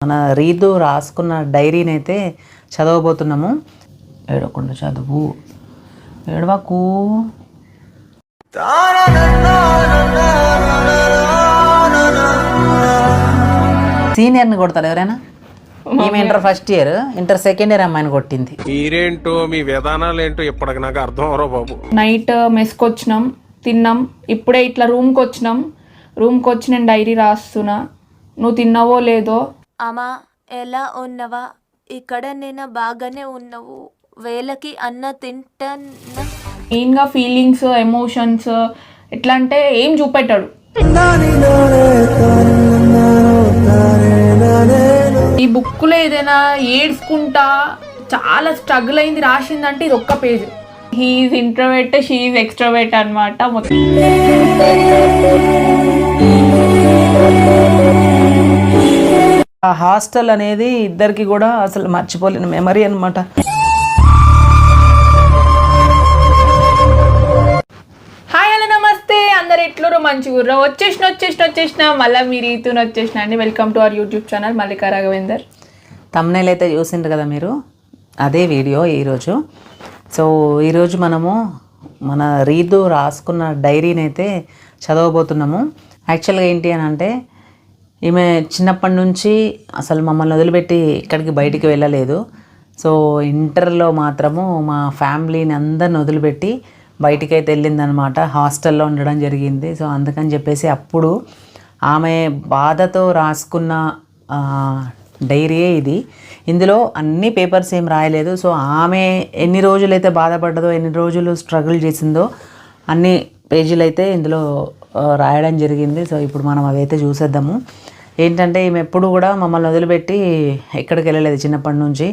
మన రీతు రాసుకున్న డైరీని అయితే చదవబోతున్నాము. ఏడవకుండా చదువు, ఏడవకు. సీనియర్ని కొడతారు ఎవరైనా? ఈమె inter first year, inter second year అమ్మాయిని కొట్టింది. మీరేంటో మీ విధానాలు ఏంటో ఇప్పటికి నాకు అర్థం అవరో బాబు. నైట్ మెస్కి వచ్చినాం, తిన్నాం, ఇప్పుడే ఇట్లా రూమ్కి వచ్చినాం. రూమ్కి వచ్చి నేను డైరీ రాస్తున్నా. నువ్వు తిన్నావో లేదో? అమ్మా ఎలా ఉన్నవా? ఇక్కడ నేను బాగానే ఉన్నావు. వేళకి అన్న తింటాను. మెయిన్గా ఫీలింగ్స్, ఎమోషన్స్ ఎట్లా అంటే ఏం చూపెట్టాడు. ఈ బుక్లో ఏదైనా ఏడ్చుకుంటా చాలా స్ట్రగుల్ అయింది రాసిందంటే ఇది ఒక్క page. He's introvert, she's extrovert అనమాట. మొత్తం ఆ హాస్టల్ అనేది ఇద్దరికి కూడా అసలు మర్చిపోలేని మెమరీ అనమాట. హాయ్ హలో నమస్తే, అందరు ఎట్లూరు మంచిగుర్రా? వచ్చేసిన మళ్ళీ మీ రీతుని వచ్చేసిన అండి. Welcome to our YouTube channel Mallika Raghavender. Thumbnail అయితే చూసిండ్రు కదా మీరు, అదే వీడియో ఈరోజు. సో ఈరోజు మనము మన రీతు రాసుకున్న డైరీని అయితే చదవబోతున్నాము. యాక్చువల్గా ఏంటి అని అంటే, ఈమె చిన్నప్పటి నుంచి అసలు మమ్మల్ని వదిలిపెట్టి ఇక్కడికి బయటికి వెళ్ళలేదు. సో ఇంటర్లో మాత్రము మా ఫ్యామిలీని అందరిని వదిలిపెట్టి బయటికి అయితే వెళ్ళిందనమాట. హాస్టల్లో ఉండడం జరిగింది. సో అందుకని చెప్పేసి అప్పుడు ఆమె బాధతో రాసుకున్న డైరీయే ఇది. ఇందులో అన్ని పేపర్స్ ఏం రాయలేదు. సో ఆమె ఎన్ని రోజులైతే బాధపడ్డదో, ఎన్ని రోజులు స్ట్రగుల్ చేసిందో అన్ని పేజీలు అయితే ఇందులో రాయడం జరిగింది. సో ఇప్పుడు మనం అవైతే చూసేద్దాము. ఏంటంటే ఈమె ఎప్పుడు కూడా మమ్మల్ని వదిలిపెట్టి ఎక్కడికి వెళ్ళలేదు చిన్నప్పటి నుంచి.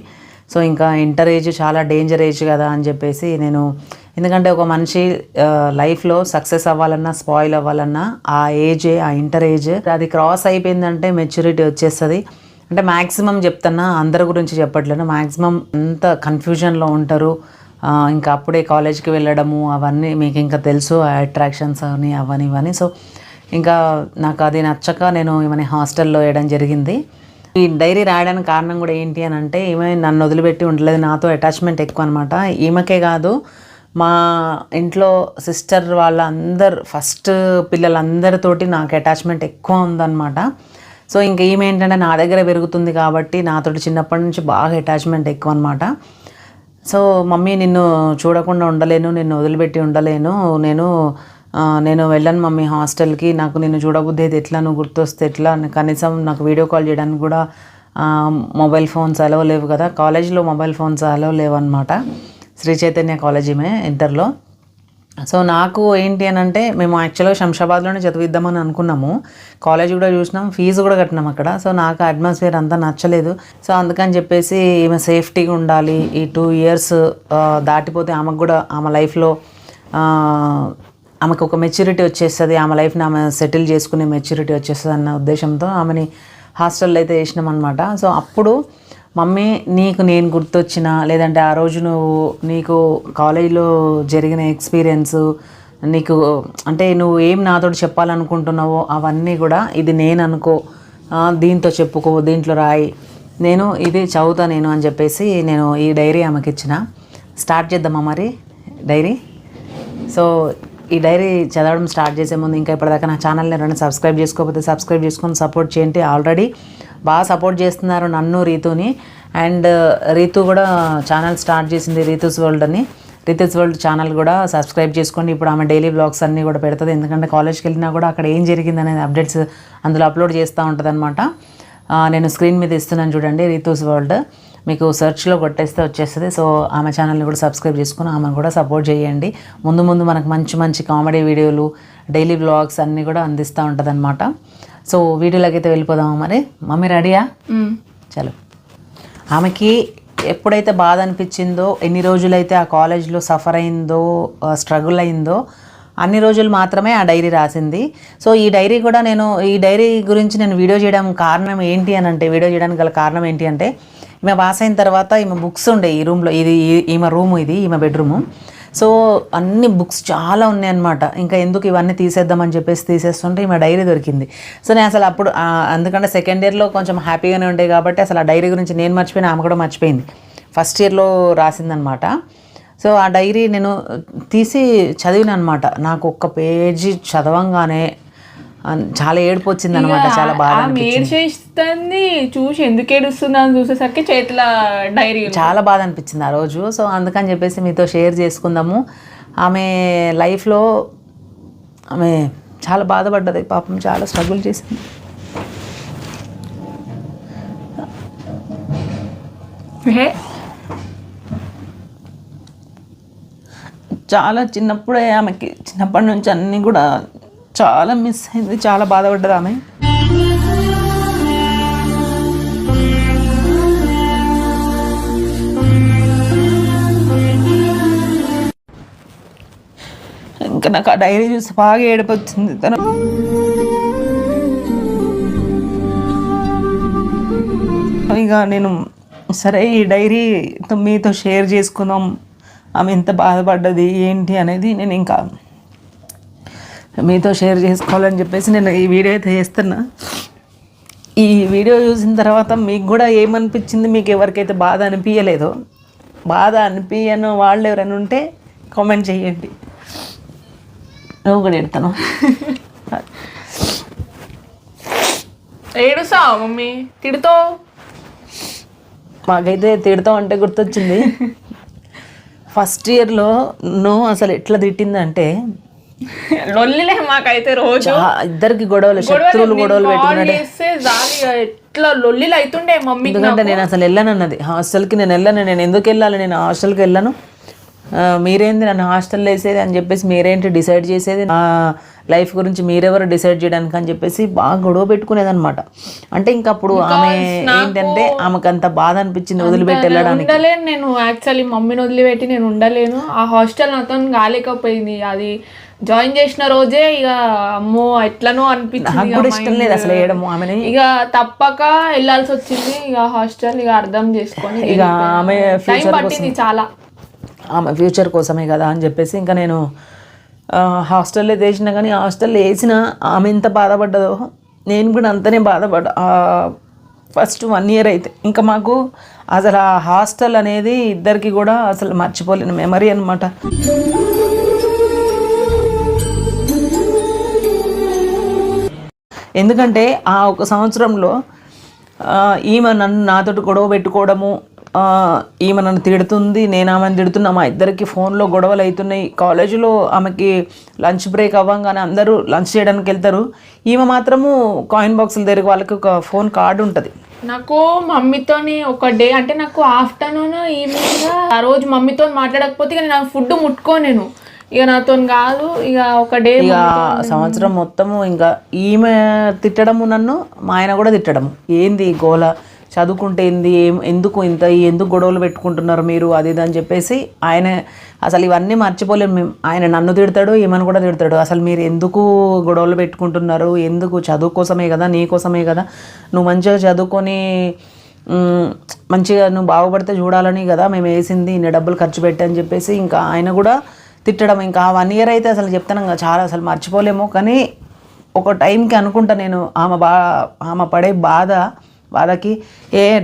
సో ఇంకా ఇంటర్ ఏజ్ చాలా డేంజర్ ఏజ్ కదా అని చెప్పేసి నేను, ఎందుకంటే ఒక మనిషి లైఫ్లో సక్సెస్ అవ్వాలన్నా స్పాయిల్ అవ్వాలన్నా ఆ ఏజే, ఆ ఇంటర్ ఏజ్ అది క్రాస్ అయిపోయిందంటే మెచ్యూరిటీ వచ్చేస్తుంది. అంటే మ్యాక్సిమం చెప్తున్నా, అందరి గురించి చెప్పట్లేదు, మ్యాక్సిమం అంత కన్ఫ్యూజన్లో ఉంటారు. ఇంకా అప్పుడే కాలేజ్కి వెళ్ళడము అవన్నీ మీకు ఇంకా తెలుసు, అట్రాక్షన్స్ అని అవన్నీ ఇవన్నీ. సో ఇంకా నాకు అది నచ్చక నేను ఈమెని హాస్టల్లో వేయడం జరిగింది. ఈ డైరీ రాయడానికి కారణం కూడా ఏంటి అని అంటే, ఈమె నన్ను వదిలిపెట్టి ఉండలేదు, నాతో అటాచ్మెంట్ ఎక్కువ అనమాట. ఈమెకే కాదు, మా ఇంట్లో సిస్టర్ వాళ్ళ అందరు ఫస్ట్ పిల్లలందరితోటి నాకు అటాచ్మెంట్ ఎక్కువ ఉందన్నమాట. సో ఇంకా ఈమె ఏంటంటే నా దగ్గర పెరుగుతుంది కాబట్టి నాతోటి చిన్నప్పటి నుంచి బాగా అటాచ్మెంట్ ఎక్కువ అనమాట. సో మమ్మీ నిన్ను చూడకుండా ఉండలేను, నిన్ను వదిలిపెట్టి ఉండలేను, నేను వెళ్ళను మమ్మీ హాస్టల్కి, నాకు నిన్ను చూడబుద్ధి అయితే ఎట్లా, నువ్వు గుర్తొస్తే ఎట్లా, కనీసం నాకు వీడియో కాల్ చేయడానికి కూడా మొబైల్ ఫోన్స్ అలవ్ లేవు కదా, కాలేజీలో మొబైల్ ఫోన్స్ అలవ్ లేవు అనమాట. శ్రీ చైతన్య కాలేజీ ఇంటర్లో. సో నాకు ఏంటి అని అంటే, మేము యాక్చువల్గా శంషాబాద్లోనే చదివిద్దామని అనుకున్నాము. కాలేజ్ కూడా చూసినాం, ఫీజు కూడా కట్టినాం అక్కడ. సో నాకు అట్మాస్ఫియర్ అంతా నచ్చలేదు. సో అందుకని చెప్పేసి ఈమె సేఫ్టీగా ఉండాలి, ఈ 2 years దాటిపోతే ఆమెకు కూడా ఆమె లైఫ్లో ఆమెకు ఒక మెచ్యూరిటీ వచ్చేస్తుంది, ఆమె లైఫ్ని ఆమె సెటిల్ చేసుకునే మెచ్యూరిటీ వచ్చేస్తుంది అన్న ఉద్దేశంతో ఆమెని హాస్టల్లో అయితే వేసినాం అనమాట. సో అప్పుడు మమ్మీ నీకు నేను గుర్తొచ్చినా, లేదంటే ఆ రోజు నీకు కాలేజీలో జరిగిన ఎక్స్పీరియన్స్, నీకు అంటే నువ్వు ఏం నాతో చెప్పాలనుకుంటున్నావో అవన్నీ కూడా ఇది నేను అనుకో, దీంతో చెప్పుకో, దీంట్లో రాయి, నేను ఇది చదువుతా నేను అని చెప్పేసి నేను ఈ డైరీ ఆమెకి ఇచ్చిన. స్టార్ట్ చేద్దామా మరి డైరీ? సో ఈ డైరీ చదవడం స్టార్ట్ చేసే ముందు ఇంకా ఇప్పటిదాకా నా ఛానల్ని ఎవరైనా సబ్స్క్రైబ్ చేసుకోకపోతే సబ్స్క్రైబ్ చేసుకొని సపోర్ట్ చేయండి. ఆల్రెడీ బాగా సపోర్ట్ చేస్తున్నారు నన్ను, రీతుని. అండ్ రీతు కూడా ఛానల్ స్టార్ట్ చేసింది, రీతూస్ వరల్డ్ అని. రీతూస్ వరల్డ్ ఛానల్ కూడా సబ్స్క్రైబ్ చేసుకోండి. ఇప్పుడు ఆమె డైలీ బ్లాగ్స్ అన్నీ కూడా పెడుతుంది, ఎందుకంటే కాలేజ్కి వెళ్ళినా కూడా అక్కడ ఏం జరిగింది అనేది అప్డేట్స్ అందులో అప్లోడ్ చేస్తూ ఉంటుంది అనమాట. నేను స్క్రీన్ మీద ఇస్తున్నాను చూడండి, రీతూస్ వరల్డ్. మీకు సెర్చ్లో కొట్టేస్తే వచ్చేస్తుంది. సో ఆమె ఛానల్ని కూడా సబ్స్క్రైబ్ చేసుకుని ఆమెను కూడా సపోర్ట్ చేయండి. ముందు ముందు మనకు మంచి మంచి కామెడీ వీడియోలు, డైలీ బ్లాగ్స్ అన్నీ కూడా అందిస్తూ ఉంటుంది అనమాట. సో వీడియోలోకి అయితే వెళ్ళిపోదామా మరి? మమ్మీ రెడీయా? చలో. ఆమెకి ఎప్పుడైతే బాధ అనిపించిందో, ఎన్ని రోజులైతే ఆ కాలేజ్లో సఫర్ అయిందో, స్ట్రగుల్ అయిందో, అన్ని రోజులు మాత్రమే ఆ డైరీ రాసింది. సో ఈ డైరీ కూడా ఈ డైరీ గురించి నేను వీడియో చేయడం కారణం ఏంటి అని అంటే, వీడియో చేయడానికి గల కారణం ఏంటి అంటే, ఈమె పాస్ అయిన తర్వాత ఈమె బుక్స్ ఉండే ఈ రూమ్లో, ఇది ఈమె రూము, ఇది ఈమె బెడ్రూము. సో అన్ని బుక్స్ చాలా ఉన్నాయన్నమాట. ఇంకా ఎందుకు ఇవన్నీ తీసేద్దామని చెప్పేసి తీసేస్తుంటే ఈమె డైరీ దొరికింది. సో నేను అసలు అప్పుడు ఎందుకంటే సెకండ్ ఇయర్లో కొంచెం హ్యాపీగానే ఉండే కాబట్టి అసలు ఆ డైరీ గురించి నేను మర్చిపోయినా, ఆమె కూడా మర్చిపోయింది. ఫస్ట్ ఇయర్లో రాసిందనమాట. సో ఆ డైరీ నేను తీసి చదివిన అనమాట. నాకు ఒక్క పేజీ చదవంగానే చాలా ఏడుపు వచ్చింది అనమాట. చాలా బాగా ఏడ్చేస్తుంది, చూసి ఎందుకు ఏడుస్తుందా అని చూసేసరికి చేతుల డైరీ చాలా బాధ అనిపించింది ఆ రోజు. సో అందుకని చెప్పేసి మీతో షేర్ చేసుకుందాము. ఆమె లైఫ్లో ఆమె చాలా బాధపడ్డది పాపం, చాలా స్ట్రగుల్ చేసింది. చాలా చిన్నప్పుడే ఆమెకి, చిన్నప్పటి నుంచి అన్నీ కూడా చాలా మిస్ అయింది, చాలా బాధపడ్డది ఆమె. ఇంకా నాకు ఆ డైరీ చూసి బాగా ఏడుపు వచ్చింది. తను ఇక నేను సరే ఈ డైరీ మీతో షేర్ చేసుకుందాం, ఆమె ఎంత బాధపడ్డది ఏంటి అనేది నేను ఇంకా మీతో షేర్ చేసుకోవాలని చెప్పేసి నేను ఈ వీడియో అయితే చేస్తున్నా. ఈ వీడియో చూసిన తర్వాత మీకు కూడా ఏమనిపించింది, మీకు ఎవరికైతే బాధ అనిపించలేదో, బాధ అనిపించను వాళ్ళు ఎవరైనా ఉంటే కామెంట్ చేయండి. నువ్వు కూడా ఎడతాను. ఏడుస్తావా మమ్మీ? తిడుతావు? మాకైతే తిడతాం అంటే గుర్తొచ్చింది. ఫస్ట్ ఇయర్లో నువ్వు అసలు ఎట్లా తిట్టిందంటే, లొల్లిలే మాకైతే రోజు ఇద్దరికి గొడవలు, శత్రువులు గొడవలు పెట్టుకున్నాడు. ఎట్లా లొల్లిలు అవుతుండే మమ్మీ. ఎందుకంటే నేను అసలు వెళ్ళానన్నది హాస్టల్కి, నేను వెళ్ళాను. నేను ఎందుకు వెళ్ళాలి, నేను హాస్టల్కి వెళ్ళాను, మీరేంది నన్ను హాస్టల్లో వేసేది అని చెప్పేసి, మీరేంటి డిసైడ్ చేసేది, నా లైఫ్ గురించి మీరెవరు డిసైడ్ చేయడానికి అని చెప్పేసి బాగా గొడవ పెట్టుకునేదన్నమాట. అంటే ఇంకా అప్పుడు ఆమె ఏంటంటే ఆమెకు అంత బాధ అనిపించింది వదిలిపెట్టి వెళ్ళడానికి. ఉండలేను నేను, యాక్చువల్లీ మమ్మీని వదిలిపెట్టి నేను ఉండలేను. ఆ హాస్టల్ నాతో కాలేకపోయింది. అది జాయిన్ చేసిన రోజే ఇక అమ్మో ఎట్లనో అనిపించింది. నాకు కూడా ఇష్టం లేదు అసలు వేయడము ఆమెని. ఇక తప్పక వెళ్ళాల్సి వచ్చింది ఇక హాస్టల్. ఇక అర్థం చేసుకొని ఇక ఆమె టైం పట్టింది చాలా. ఆమె ఫ్యూచర్ కోసమే కదా అని చెప్పేసి ఇంకా నేను హాస్టల్లో వేసిన, కానీ హాస్టల్లో వేసిన ఆమె ఎంత బాధపడ్డదో నేను కూడా అంతనే బాధపడ్డా. ఫస్ట్ 1 year అయితే ఇంకా మాకు అసలు ఆ హాస్టల్ అనేది ఇద్దరికి కూడా అసలు మర్చిపోలేని మెమరీ అనమాట. ఎందుకంటే ఆ 1 సంవత్సరంలో ఈమె నాతోటి గొడవ పెట్టుకోవడము, ఈమె నన్ను తిడుతుంది, నేను ఆమెను తిడుతున్నా, మా ఇద్దరికి ఫోన్లో గొడవలు అవుతున్నాయి. కాలేజీలో ఆమెకి లంచ్ బ్రేక్ అవ్వగానే అందరూ లంచ్ చేయడానికి వెళ్తారు, ఈమె మాత్రము కాయిన్ బాక్సుల దగ్గరికి వాళ్ళకి ఒక ఫోన్ కార్డు ఉంటుంది. నాకు మమ్మీతోని ఒక డే అంటే నాకు ఆఫ్టర్నూన్ ఈవినింగ్ ఆ రోజు మమ్మీతో మాట్లాడకపోతే ఇక నేను ఫుడ్ ముట్టుకోను, నేను ఇక నాతో కాదు. ఇక ఒక డే ఇక సంవత్సరం మొత్తము ఇంకా ఈమె తిట్టడము, నన్ను మా ఆయన కూడా తిట్టడము, ఏంది గోల, చదువుకుంటే ఏంది, ఎందుకు గొడవలు పెట్టుకుంటున్నారు మీరు, అది ఇది అని చెప్పేసి. ఆయన అసలు ఇవన్నీ మర్చిపోలేము మేము. ఆయన నన్ను తిడతాడు, ఈమెను కూడా తిడతాడు. అసలు మీరు ఎందుకు గొడవలు పెట్టుకుంటున్నారు, ఎందుకు, చదువు కోసమే కదా, నీ కోసమే కదా, నువ్వు మంచిగా చదువుకొని మంచిగా నువ్వు బాగుపడితే చూడాలని కదా మేము వేసింది, ఇన్ని డబ్బులు ఖర్చు పెట్టి అని చెప్పేసి ఇంకా ఆయన కూడా తిట్టడం. ఇంకా 1 year అయితే అసలు చెప్తాను కదా చాలా అసలు మర్చిపోలేము. కానీ ఒక టైంకి అనుకుంటా నేను ఆమె పడే బాధకి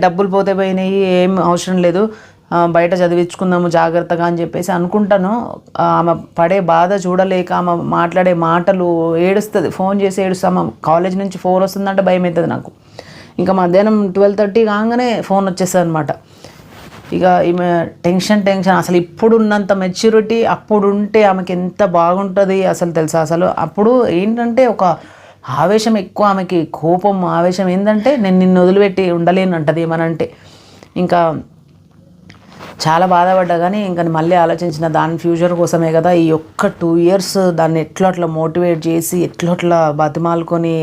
డబ్బులు పోతే పోయినాయి, ఏం అవసరం లేదు, బయట చదివించుకుందాము జాగ్రత్తగా అని చెప్పేసి అనుకుంటాను. ఆమె పడే బాధ చూడలేక, ఆమె మాట్లాడే మాటలు, ఏడుస్తుంది, ఫోన్ చేసి ఏడుస్తాము. కాలేజ్ నుంచి ఫోన్ వస్తుందంటే భయం అవుతుంది నాకు. ఇంకా మధ్యాహ్నం 12:30 కాగానే ఫోన్ వచ్చేస్తుంది అనమాట. ఇక ఈమె టెన్షన్ అసలు ఇప్పుడున్నంత మెచ్యూరిటీ అప్పుడు ఉంటే ఆమెకి ఎంత బాగుంటుంది అసలు తెలుసా. అసలు అప్పుడు ఏంటంటే ఒక ఆవేశం ఎక్కువ ఆమెకి, కోపం, ఆవేశం. ఏంటంటే నేను నిన్ను వదిలిపెట్టి ఉండలేను అంటది ఏమనంటే. ఇంకా చాలా బాధపడ్డా. కానీ ఇంకా మళ్ళీ ఆలోచించిన దాని ఫ్యూచర్ కోసమే కదా, ఈ 2 years దాన్ని ఎట్లా మోటివేట్ చేసి ఎట్లా బతిమాలుకొని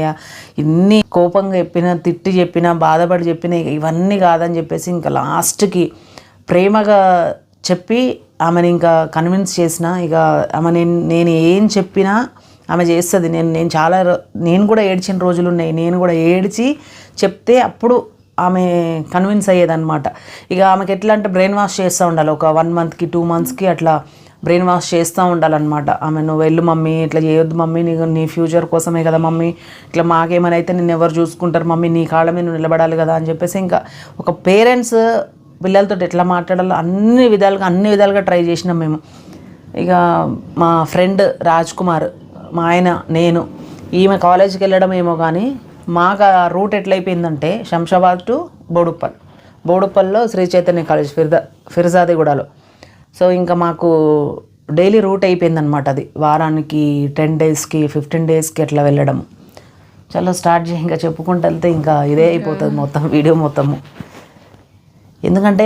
ఇన్ని కోపంగా చెప్పినా, తిట్టి చెప్పినా, బాధపడి చెప్పినా ఇవన్నీ కాదని చెప్పేసి ఇంకా లాస్ట్కి ప్రేమగా చెప్పి ఆమెను ఇంకా కన్విన్స్ చేసిన. ఇక ఆమె నేను ఏం చెప్పినా ఆమె చేస్తుంది. నేను కూడా ఏడ్చిన రోజులు ఉన్నాయి. నేను కూడా ఏడ్చి చెప్తే అప్పుడు ఆమె కన్విన్స్ అయ్యేదన్నమాట. ఇక ఆమెకి ఎట్లా అంటే బ్రెయిన్ వాష్ చేస్తూ ఉండాలి. ఒక 1 monthకి 2 monthsకి అట్లా బ్రెయిన్ వాష్ చేస్తూ ఉండాలన్నమాట. ఆమె నువ్వు వెళ్ళు మమ్మీ, ఇట్లా చేయొద్దు మమ్మీ, నీ ఫ్యూచర్ కోసమే కదా మమ్మీ, ఇట్లా మాకేమైనా అయితే నిన్ను ఎవరు చూసుకుంటారు మమ్మీ, నీ కాళ్ళ మీద నువ్వు నిలబడాలి కదా అని చెప్పేసి ఇంకా ఒక పేరెంట్స్ పిల్లలతో ఎట్లా మాట్లాడాలో అన్ని విధాలుగా ట్రై చేసినాం మేము. ఇక మా ఫ్రెండ్ రాజ్ కుమార్, మా ఆయన, నేను, ఈమె కాలేజీకి వెళ్ళడం ఏమో కానీ మాకు ఆ రూట్ ఎట్లయిపోయిందంటే శంషాబాద్ టు బోడుప్పల్లో శ్రీ చైతన్య కాలేజ్ ఫిర్జాదిగూడలో. సో ఇంకా మాకు డైలీ రూట్ అయిపోయిందనమాట. అది వారానికి 10 డేస్కి 15 డేస్కి అట్లా వెళ్ళడం. చాలా స్టార్ట్ చేసి ఇంకా చెప్పుకుంటూ వెళ్తే ఇంకా ఇదే అయిపోతుంది మొత్తం వీడియో మొత్తము. ఎందుకంటే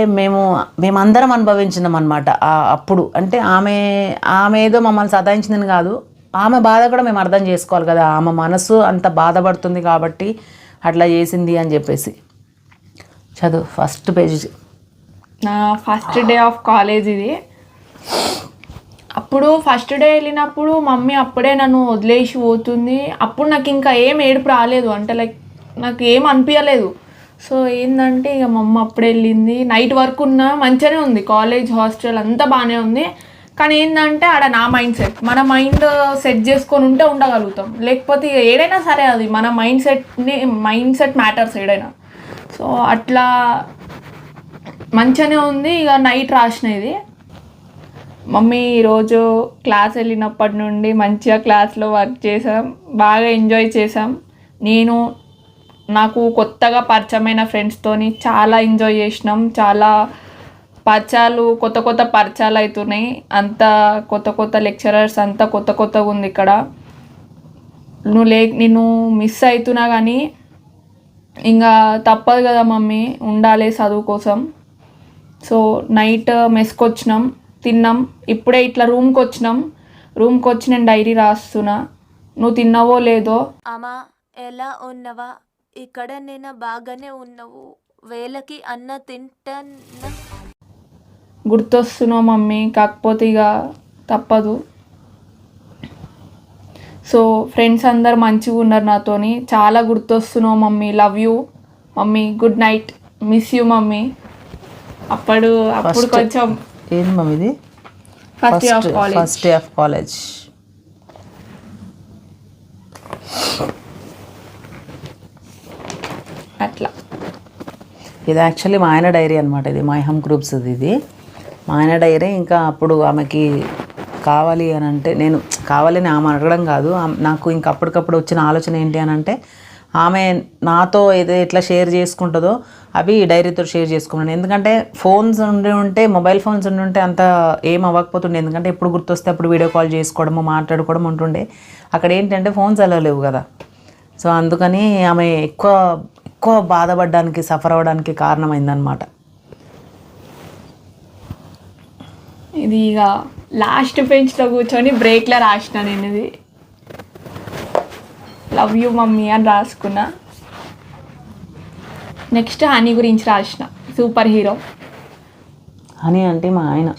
మేమందరం అనుభవించినాం అనమాట అప్పుడు. అంటే ఆమె ఏదో మమ్మల్ని సతాయించిందని కాదు, ఆమె బాధ కూడా మేము అర్థం చేసుకోవాలి కదా, ఆమె మనసు అంత బాధపడుతుంది కాబట్టి అట్లా చేసింది అని చెప్పేసి. చదువు ఫస్ట్ పేజ్. నా ఫస్ట్ డే ఆఫ్ కాలేజ్ ఇది. అప్పుడు ఫస్ట్ డే వెళ్ళినప్పుడు మమ్మీ అప్పుడే నన్ను వదిలేసి పోతుంది. అప్పుడు నాకు ఇంకా ఏం ఏడుపు రాలేదు, అంటే లైక్ నాకు ఏం అనిపించలేదు. సో ఏంటంటే ఇక మా అమ్మ అప్పుడే వెళ్ళింది. నైట్ వరకు ఉన్న మంచిగానే ఉంది, కాలేజ్ హాస్టల్ అంతా బాగానే ఉంది. కానీ ఏంటంటే ఆడ నా మైండ్ సెట్, మన మైండ్ సెట్ చేసుకొని ఉంటే ఉండగలుగుతాం, లేకపోతే ఇక ఏడైనా సరే అది మన మైండ్ సెట్ మ్యాటర్స్ ఏడైనా. సో అట్లా మంచిగానే ఉంది. ఇక నైట్ రాసిన ఇది. మమ్మీ ఈరోజు క్లాస్ వెళ్ళినప్పటి నుండి మంచిగా క్లాస్లో వర్క్ చేసాం, బాగా ఎంజాయ్ చేసాం. నాకు కొత్తగా పరిచయమైన ఫ్రెండ్స్తోని చాలా ఎంజాయ్ చేసినాం. చాలా కొత్త పరిచయాలు అవుతున్నాయి. అంతా కొత్త లెక్చరర్స్, అంతా కొత్తగా ఉంది ఇక్కడ. నిన్ను మిస్ అవుతున్నా కానీ ఇంకా తప్పదు కదా మమ్మీ, ఉండాలి చదువు కోసం. సో నైట్ మెస్కి వచ్చినాం, తిన్నాం. ఇప్పుడే ఇట్లా రూమ్కి వచ్చి నేను డైరీ రాస్తున్నా. నువ్వు తిన్నావో లేదో. అమ్మా ఎలా ఉన్నవా? ఇక్కడ నేను బాగానే ఉన్నావు. వేళకి అన్న తింటానా? గుర్తొస్తున్నావు మమ్మీ, కాకపోతే ఇక తప్పదు. సో ఫ్రెండ్స్ అందరు మంచిగా ఉన్నారు నాతోని. చాలా గుర్తొస్తున్నావు mummy, love you mummy, good night, miss you mummy. అప్పుడు కొంచెం ఏంది మమ్మీ ఇది? First day of college. అట్లా. ఇది యాక్చువల్లీ మా ఆయన డైరీ అనమాట. ఇది మై హోమ్ గ్రూప్స్ ఇది మా ఆయన డైరీ. ఇంకా అప్పుడు ఆమెకి కావాలి అని అంటే, నేను కావాలని ఆమె అడగడం కాదు, నాకు ఇంకా అప్పటికప్పుడు వచ్చిన ఆలోచన ఏంటి అని అంటే, ఆమె నాతో ఎట్లా షేర్ చేసుకుంటుందో అవి డైరీతో షేర్ చేసుకున్నాను. ఎందుకంటే ఫోన్స్ ఉంటే మొబైల్ ఫోన్స్ ఉంటే అంత ఏం అవ్వకపోతుండే. ఎందుకంటే ఎప్పుడు గుర్తొస్తే అప్పుడు వీడియో కాల్ చేసుకోవడము, మాట్లాడుకోవడం ఉంటుండే. అక్కడ ఏంటంటే ఫోన్స్ అలా లేవు కదా. సో అందుకని ఆమె ఎక్కువ బాధపడడానికి, సఫర్ అవ్వడానికి కారణమైందనమాట. ఇది ఇక లాస్ట్ బెంచ్లో కూర్చొని బ్రేక్లో రాసిన నేను. ఇది లవ్ యూ మమ్మీ అని రాసుకున్నా. నెక్స్ట్ హనీ గురించి రాసిన, సూపర్ హీరో. హనీ అంటే మా ఆయన.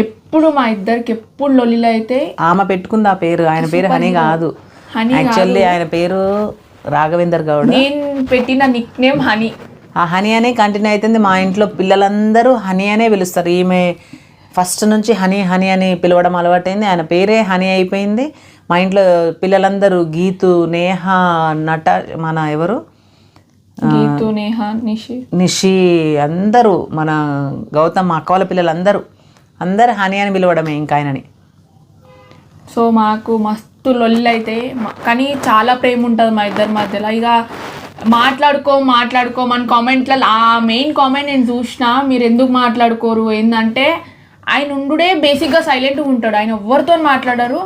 ఎప్పుడు మా ఇద్దరికి ఎప్పుడు లొల్లిలు అయితే. ఆమె పెట్టుకుంది ఆ పేరు, ఆయన పేరు హనీ కాదు. యాక్చువల్లీ ఆయన పేరు రాఘవేందర్ గౌడ్. నేను పెట్టిన నిక్ నేమ్ హనీ. ఆ హనీ అనే కంటిన్యూ అవుతుంది. మా ఇంట్లో పిల్లలందరూ హనీ అనే పిలుస్తారు. ఈమె ఫస్ట్ నుంచి హనీ అని పిలవడం అలవాటైంది. ఆయన పేరే హనీ అయిపోయింది. మా ఇంట్లో పిల్లలందరూ గీతు, నేహ, మన ఎవరు, గీతు, నేహ, నిషి అందరూ, మన గౌతమ్, మా అక్క వాళ్ళ పిల్లలందరూ హనీ అని పిలవడమే ఇంకా ఆయనని. సో మాకు మస్తు లొల్లి అయితే, కానీ చాలా ప్రేమ ఉంటుంది మా ఇద్దరి మధ్యలో. ఇక మాట్లాడుకోమని కామెంట్లలో ఆ మెయిన్ కామెంట్ నేను చూసిన, మీరు ఎందుకు మాట్లాడుకోరు ఏంటంటే, ఆయన ఉండుడే బేసిక్గా సైలెంట్గా ఉంటాడు, ఆయన ఎవరితో మాట్లాడరు.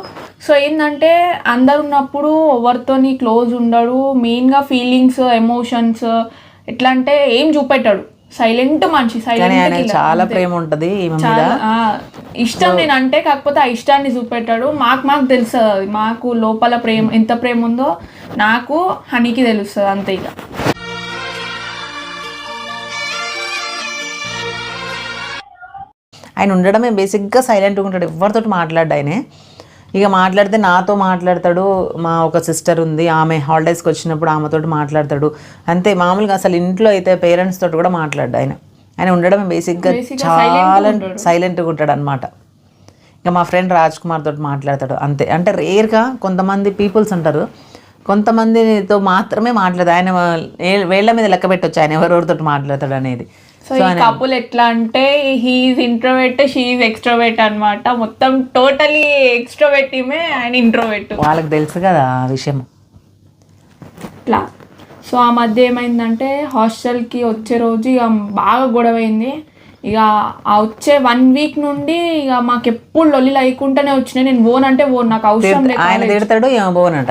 సో ఏంటంటే అందరు ఉన్నప్పుడు ఎవరితోని క్లోజ్ ఉండడు. మెయిన్గా ఫీలింగ్స్, ఎమోషన్స్ ఎట్లా అంటే ఏం చూపెట్టాడు, సైలెంట్ మనిషి. సైలెంట్, చాలా ప్రేమ ఉంటుంది, ఇష్టం నేను అంటే. కాకపోతే ఆ ఇష్టాన్ని చూపెట్టాడు. మాకు తెలుస్తుంది, మాకు లోపల ప్రేమ ఎంత ప్రేమ ఉందో నాకు హనీకి తెలుస్తుంది అంతే. ఇక ఆయన ఉండడమే బేసిక్గా సైలెంట్గా ఉంటాడు, ఎవరితోటి మాట్లాడు ఆయనే. ఇక మాట్లాడితే నాతో మాట్లాడతాడు. మా ఒక సిస్టర్ ఉంది, ఆమె హాలిడేస్కి వచ్చినప్పుడు ఆమెతోటి మాట్లాడతాడు అంతే. మామూలుగా అసలు ఇంట్లో అయితే పేరెంట్స్ తోటి కూడా మాట్లాడు ఆయన ఉండడమే బేసిక్గా చాలా సైలెంట్గా ఉంటాడు అనమాట. ఇక మా ఫ్రెండ్ రాజ్ కుమార్ తోటి మాట్లాడతాడు అంతే. అంటే రేర్గా కొంతమంది పీపుల్స్ ఉంటారు, కొంతమందితో మాత్రమే మాట్లాడదు. ఆయన వేళ్ల మీద లెక్క పెట్టొచ్చు ఆయన ఎవరెవరితో మాట్లాడతాడు అనేది. సో ఈ కపుల్ ఎట్లా అంటే హీఈస్ ఇంట్రోవర్ట్, షీఈస్ ఎక్స్ట్రోవర్ట్ అనమాట. మొత్తం టోటలీ ఎక్స్ట్రోవర్ట్ ఈమె, ఆయన ఇంట్రోవర్ట్. వాళ్ళకి తెలుసు కదా ఆ విషయం. ఇట్లా సో ఆ మధ్య ఏమైందంటే హాస్టల్కి వచ్చే రోజు ఇక బాగా గొడవైంది. ఇక ఆ వచ్చే 1 వీక్ నుండి ఇక మాకు ఎప్పుడు లొల్లిలు అయికుంటూనే వచ్చినాయి. నేను ఓన్ అంటే ఓన్, నాకు అవసరం లేదు, ఆయన తిడతాడు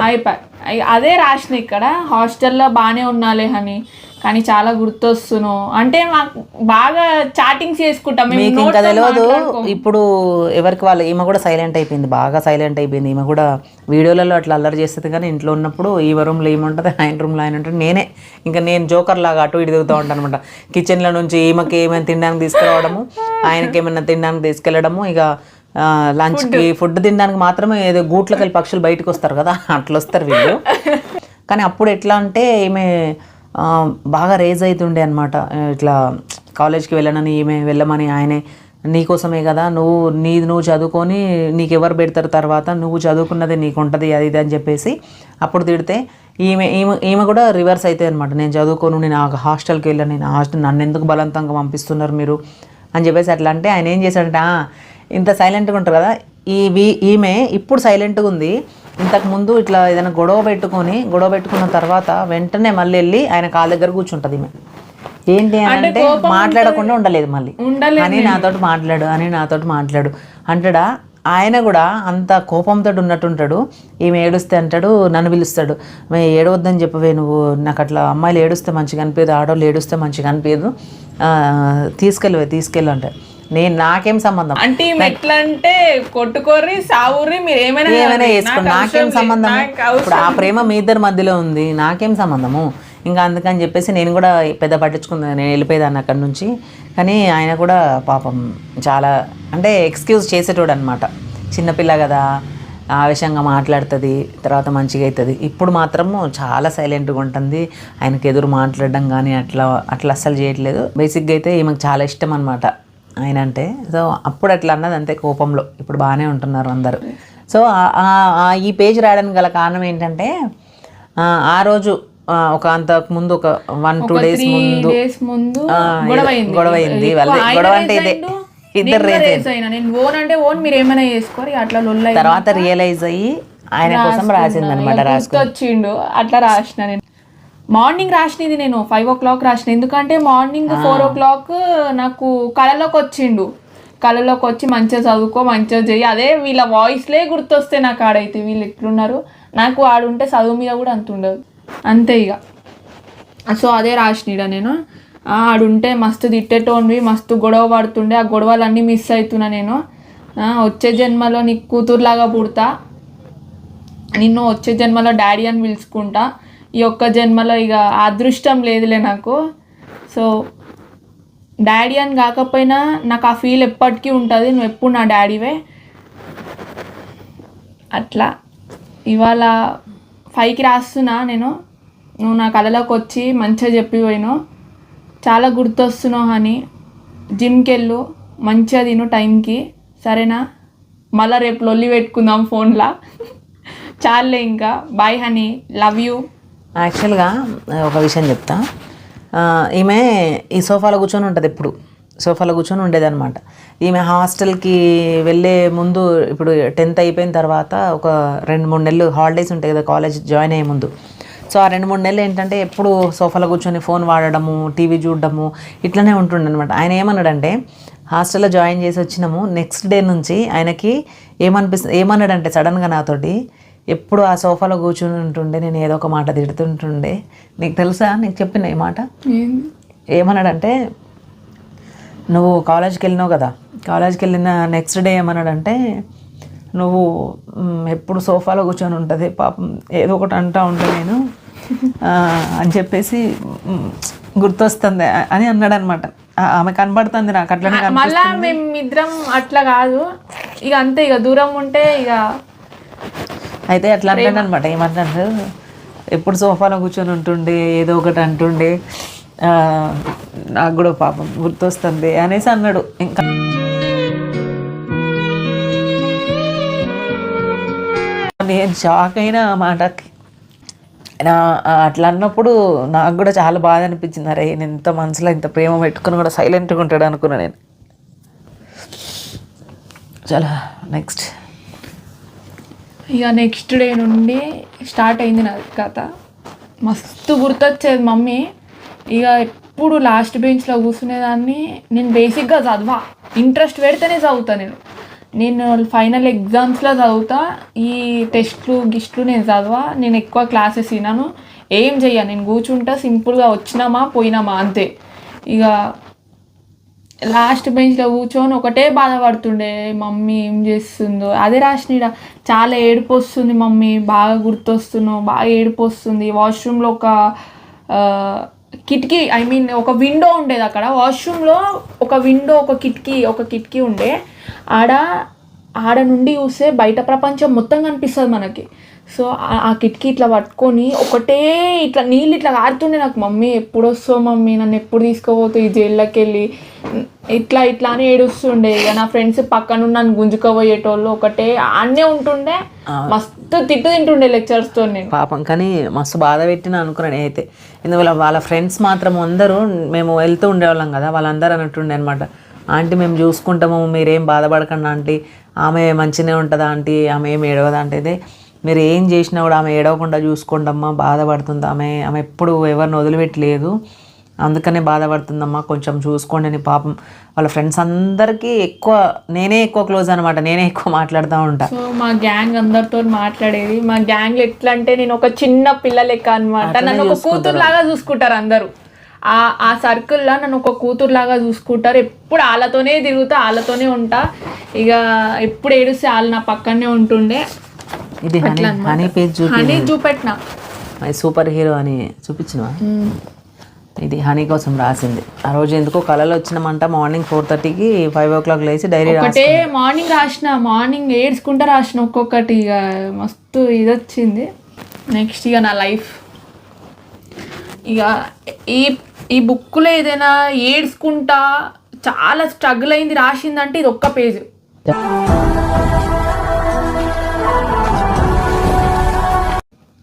అయిపోయి అదే రాసిన ఇక్కడ హాస్టల్లో బాగానే ఉన్నాలే అని. కానీ చాలా గుర్తొస్తున్నావు అంటే మాకు బాగా చాటింగ్స్ చేసుకుంటాం. మీకు ఇంకా తెలియదు ఇప్పుడు ఎవరికి వాళ్ళు. ఈమె కూడా సైలెంట్ అయిపోయింది, బాగా సైలెంట్ అయిపోయింది. ఈమె కూడా వీడియోలలో అట్లా అల్లరి చేస్తుంది, కానీ ఇంట్లో ఉన్నప్పుడు ఈ రూమ్లో ఏముంటుంది, ఆయన రూమ్లో ఆయన ఉంటుంది. నేను జోకర్ లాగా అటు ఇటు తిరుగుతూ ఉంటాను అనమాట. కిచెన్లో నుంచి ఈమెకి ఏమైనా తినడానికి తీసుకురావడము, ఆయనకి ఏమైనా తినడానికి తీసుకెళ్ళడము. ఇక లంచ్కి ఫుడ్ తినడానికి మాత్రమే ఏదో గూట్లోకి వెళ్ళి పక్షులు బయటకు వస్తారు కదా, అట్లా వస్తారు వీళ్ళు. కానీ అప్పుడు ఎట్లా అంటే ఈమె బాగా రేజ్ అవుతుండే అనమాట. ఇట్లా కాలేజ్కి వెళ్ళనని ఈమె వెళ్ళమని ఆయనే, నీకోసమే కదా, నువ్వు చదువుకొని నీకు ఎవరు పెడతారు తర్వాత, నువ్వు చదువుకున్నది నీకు ఉంటుంది అది ఇది అని చెప్పేసి అప్పుడు తిడితే ఈమె కూడా రివర్స్ అవుతాయి అనమాట. నేను చదువుకోను, నేను హాస్టల్కి వెళ్ళాను, నేను హాస్టల్ నన్ను ఎందుకు బలవంతంగా పంపిస్తున్నారు మీరు అని చెప్పేసి అట్లా అంటే ఆయన ఏం చేశాడంటే ఇంత సైలెంట్గా ఉంటారు కదా, ఈమె ఇప్పుడు సైలెంట్గా ఉంది. ఇంతకుముందు ఇట్లా ఏదైనా గొడవ పెట్టుకున్న తర్వాత వెంటనే మళ్ళీ వెళ్ళి ఆయన కాళ్ళ దగ్గర కూర్చుంటుంది ఈమె. ఏంటి అని అంటే మాట్లాడకుండా ఉండలేదు మళ్ళీ. అని నాతోటి మాట్లాడు అంటాడా. ఆయన కూడా అంత కోపంతో ఉన్నట్టుంటాడు. ఈమె ఏడుస్తే అంటాడు, నన్ను పిలుస్తాడు, ఏడవద్దని చెప్పవే నువ్వు, నాకు అట్లా అమ్మాయిలు ఏడుస్తే మంచిగా అనిపించదు, ఆడవాళ్ళు ఏడుస్తే మంచిగా అనిపించదు, తీసుకెళ్ళు అంటాడు. నాకేం సంబంధం అంటే ఎట్లా అంటే కొట్టుకోర్రి సావుర్రి మీరు ఏమైనా చేసుకోండి, నాకేం సంబంధం. ఇప్పుడు ఆ ప్రేమ మీ ఇద్దరి మధ్యలో ఉంది, నాకేం సంబంధము. ఇంకా అందుకని చెప్పేసి నేను కూడా పెద్ద పట్టించుకుంది, నేను వెళ్ళిపోయేదాన్ని అక్కడి నుంచి. కానీ ఆయన కూడా పాపం చాలా అంటే ఎక్స్క్యూజ్ చేసేటోడు అనమాట. చిన్నపిల్ల కదా, ఆవేశంగా మాట్లాడుతుంది, తర్వాత మంచిగా అవుతుంది. ఇప్పుడు మాత్రము చాలా సైలెంట్గా ఉంటుంది, ఆయనకు ఎదురు మాట్లాడడం కానీ అట్లా అస్సలు చేయట్లేదు. బేసిక్గా అయితే ఈమెకు చాలా ఇష్టం అనమాట ఆయన అంటే. సో అప్పుడు అట్లా అన్నది అంతే కోపంలో. ఇప్పుడు బాగానే ఉంటున్నారు అందరూ. సో ఈ పేజ్ రాయడానికి గల కారణం ఏంటంటే ఆ రోజు అంతకు ముందు ఒక 1-2 డేస్ ముందు గొడవైంది. గొడవ అంటే ఇదే, ఇద్దరు తర్వాత రియలైజ్ అయ్యి ఆయన కోసం రాసింది అనమాట. వచ్చిండు అట్లా రాసిన. నేను మార్నింగ్ రాసినది, నేను 5 o'clock రాసిన. ఎందుకంటే మార్నింగ్ 4 o'clock నాకు కళలోకి వచ్చి మంచిగా చదువుకో, మంచిగా చెయ్యి, అదే వీళ్ళ వాయిస్లే గుర్తొస్తే నాకు ఆడైతే వీళ్ళు ఎట్లున్నారు, నాకు ఆడుంటే చదువు మీద కూడా అంత ఉండదు అంతే ఇక. సో అదే రాసినీడ నేను. ఆడుంటే మస్తు తిట్టేటోన్వి, మస్తు గొడవ పడుతుండే, ఆ గొడవలన్నీ మిస్ అవుతున్నా నేను. వచ్చే జన్మలో నీకు కూతురులాగా పుడతా, నిన్ను వచ్చే జన్మలో డాడీ అని పిలుచుకుంటా, ఈ ఒక్క జన్మలో ఇక అదృష్టం లేదులే నాకు. సో డాడీ అని కాకపోయినా నాకు ఆ ఫీల్ ఎప్పటికీ ఉంటుంది, నువ్వు ఎప్పుడు నా డాడీవే. అట్లా ఇవాళ 5కి రాస్తున్నా నేను. నువ్వు నా కళలోకి వచ్చి మంచిగా చెప్పిపోయినావు, చాలా గుర్తొస్తున్నావు అని. జిమ్కి వెళ్ళు, మంచిగా తిను టైంకి, సరేనా? మళ్ళీ రేపు లొల్లి పెట్టుకుందాం ఫోన్లో. చాలే ఇంకా, బాయ్ హనీ, లవ్ యూ. యాక్చువల్గా ఒక విషయం చెప్తా. ఈమె ఈ సోఫాలో కూర్చొని ఉంటుంది, ఎప్పుడు సోఫాలో కూర్చొని ఉండేదన్నమాట. ఈమె హాస్టల్కి వెళ్ళే ముందు, ఇప్పుడు 10th అయిపోయిన తర్వాత ఒక 2-3 నెలలు హాలిడేస్ ఉంటాయి కదా కాలేజ్ జాయిన్ అయ్యే ముందు. సో ఆ 2-3 నెలలు ఏంటంటే ఎప్పుడు సోఫాలో కూర్చొని ఫోన్ వాడడము, టీవీ చూడడము ఇట్లనే ఉంటుండే అనమాట. ఆయన ఏమన్నాడంటే, హాస్టల్లో జాయిన్ చేసి వచ్చినాము, నెక్స్ట్ డే నుంచి ఆయనకి ఏమన్నాడంటే సడన్గా నాతోటి, ఎప్పుడు ఆ సోఫాలో కూర్చుని ఉంటుండే, నేను ఏదో ఒక మాట తిడుతుంటుండే. నీకు తెలుసా, నీకు చెప్పిన ఈ మాట ఏమన్నాడంటే, నువ్వు కాలేజ్కి వెళ్ళినావు కదా, కాలేజ్కి వెళ్ళిన నెక్స్ట్ డే ఏమన్నాడంటే, నువ్వు ఎప్పుడు సోఫాలో కూర్చొని ఉంటుంది, పాపం ఏదో ఒకటి అంటూ ఉంటా నేను అని చెప్పేసి గుర్తొస్తుంది అని అన్నాడు అనమాట. ఆమె కనబడుతుంది నాకు అట్లనే. మళ్ళా మేమిద్దరం అట్లా కాదు ఇక, అంతే ఇక దూరం ఉంటే ఇక. అయితే అట్లా అంటాడు అనమాట. ఏమంటాడు, ఎప్పుడు సోఫాలో కూర్చొని ఉంటుండే, ఏదో ఒకటి అంటుండే, నాకు కూడా పాపం గుర్తొస్తుంది అనేసి అన్నాడు. ఇంకా నేను షాక్ అయినా ఆ మాటకి. అట్లా అన్నప్పుడు నాకు కూడా చాలా బాధ అనిపించింది. అరే నేను ఇంత మనసులో ఇంత ప్రేమ పెట్టుకుని కూడా సైలెంట్గా ఉంటాడు అనుకున్నా నేను. చాలా నెక్స్ట్ ఇక నెక్స్ట్ డే నుండి స్టార్ట్ అయింది నా కథ. మస్తు గుర్తొచ్చేది మమ్మీ. ఇక ఎప్పుడు లాస్ట్ బెంచ్లో కూర్చునేదాన్ని. నేను బేసిక్గా చదవా, ఇంట్రెస్ట్ పెడితేనే చదువుతా. నేను ఫైనల్ ఎగ్జామ్స్లో చదువుతా. ఈ టెస్ట్లు గిస్ట్లు నేను చదవా. నేను ఎక్కువ క్లాసెస్ వినాను, ఏం చెయ్యా. నేను కూర్చుంటా, సింపుల్గా వచ్చినామా పోయినామా అంతే. ఇక లాస్ట్ బెంచ్లో కూర్చొని ఒకటే బాధపడుతుండే, మమ్మీ ఏం చేస్తుందో. అదే రాసినీడ చాలా ఏడుపు వస్తుంది మమ్మీ, బాగా గుర్తొస్తున్నావు, బాగా ఏడుపు వస్తుంది. వాష్రూమ్లో ఒక కిటికీ, ఐ మీన్ ఒక విండో ఉండేది అక్కడ. వాష్రూమ్లో ఒక విండో, ఒక కిటికీ ఉండే. ఆడ నుండి చూస్తే బయట ప్రపంచం మొత్తం కనిపిస్తుంది మనకి. సో ఆ కిటికీ ఇట్లా పట్టుకొని ఒకటే ఇట్లా నీళ్ళు ఇట్లా కారుతుండే నాకు. మమ్మీ ఎప్పుడు వస్తావు మమ్మీ, నన్ను ఎప్పుడు తీసుకుపోతావు ఈ జైల్లోకి వెళ్ళి, ఇట్లా అని ఏడుస్తుండే. ఇక నా ఫ్రెండ్స్ పక్కన నన్ను గుంజుకోబోయేటోళ్ళు ఒకటే అన్నే ఉంటుండే. మస్తు తింటుండే లెక్చర్స్తో నేను పాపం. కానీ మస్తు బాధ పెట్టిన అనుకున్నాను నేనైతే. ఎందువల్ల వాళ్ళ ఫ్రెండ్స్ మాత్రం అందరూ, మేము వెళ్తూ ఉండేవాళ్ళం కదా, వాళ్ళందరూ అన్నట్టుండే అనమాట, ఆంటీ మేము చూసుకుంటాము, మీరేం బాధపడకండి ఆంటీ, ఆమె మంచిగానే ఉంటుందా ఆంటీ, ఆమె ఏం ఏడవదా అంటే, మీరు ఏం చేసినా కూడా ఆమె ఏడవకుండా చూసుకోండమ్మా, బాధపడుతుంది ఆమె ఎప్పుడు ఎవరిని వదిలిపెట్టలేదు, అందుకనే బాధపడుతుందమ్మా, కొంచెం చూసుకోండి అని. పాపం వాళ్ళ ఫ్రెండ్స్ అందరికీ నేనే ఎక్కువ క్లోజ్ అనమాట, నేనే ఎక్కువ మాట్లాడుతూ ఉంటా. సో మా గ్యాంగ్ అందరితో మాట్లాడేది. మా గ్యాంగ్లో ఎట్లా అంటే నేను ఒక చిన్న పిల్ల లెక్క అనమాట. నన్ను ఒక కూతురులాగా చూసుకుంటారు అందరూ. ఆ సర్కిల్లో నన్ను ఒక కూతురులాగా చూసుకుంటారు. ఎప్పుడు వాళ్ళతోనే తిరుగుతా, వాళ్ళతోనే ఉంటా. ఇక ఎప్పుడు ఏడుస్తే వాళ్ళు నా పక్కనే ఉంటుండే. ఇది హనీ పేజ్ చూపెట్టిన సూపర్ హీరో అని చూపించినవా? ఇది హనీ కోసం రాసింది. ఆ రోజు ఎందుకో కళలో వచ్చినామంట. మార్నింగ్ 4:30కి 5 o'clock లేచి డైరీ ఒకటే మార్నింగ్ ఏడ్చుకుంటా రాసిన ఒక్కొక్కటి. ఇక మస్తు ఇది వచ్చింది. నెక్స్ట్ ఇక నా లైఫ్. ఇక ఈ బుక్లో ఏదైనా ఏడ్చుకుంటా చాలా స్ట్రగుల్ అయింది రాసిందంటే ఇది ఒక్క పేజ్.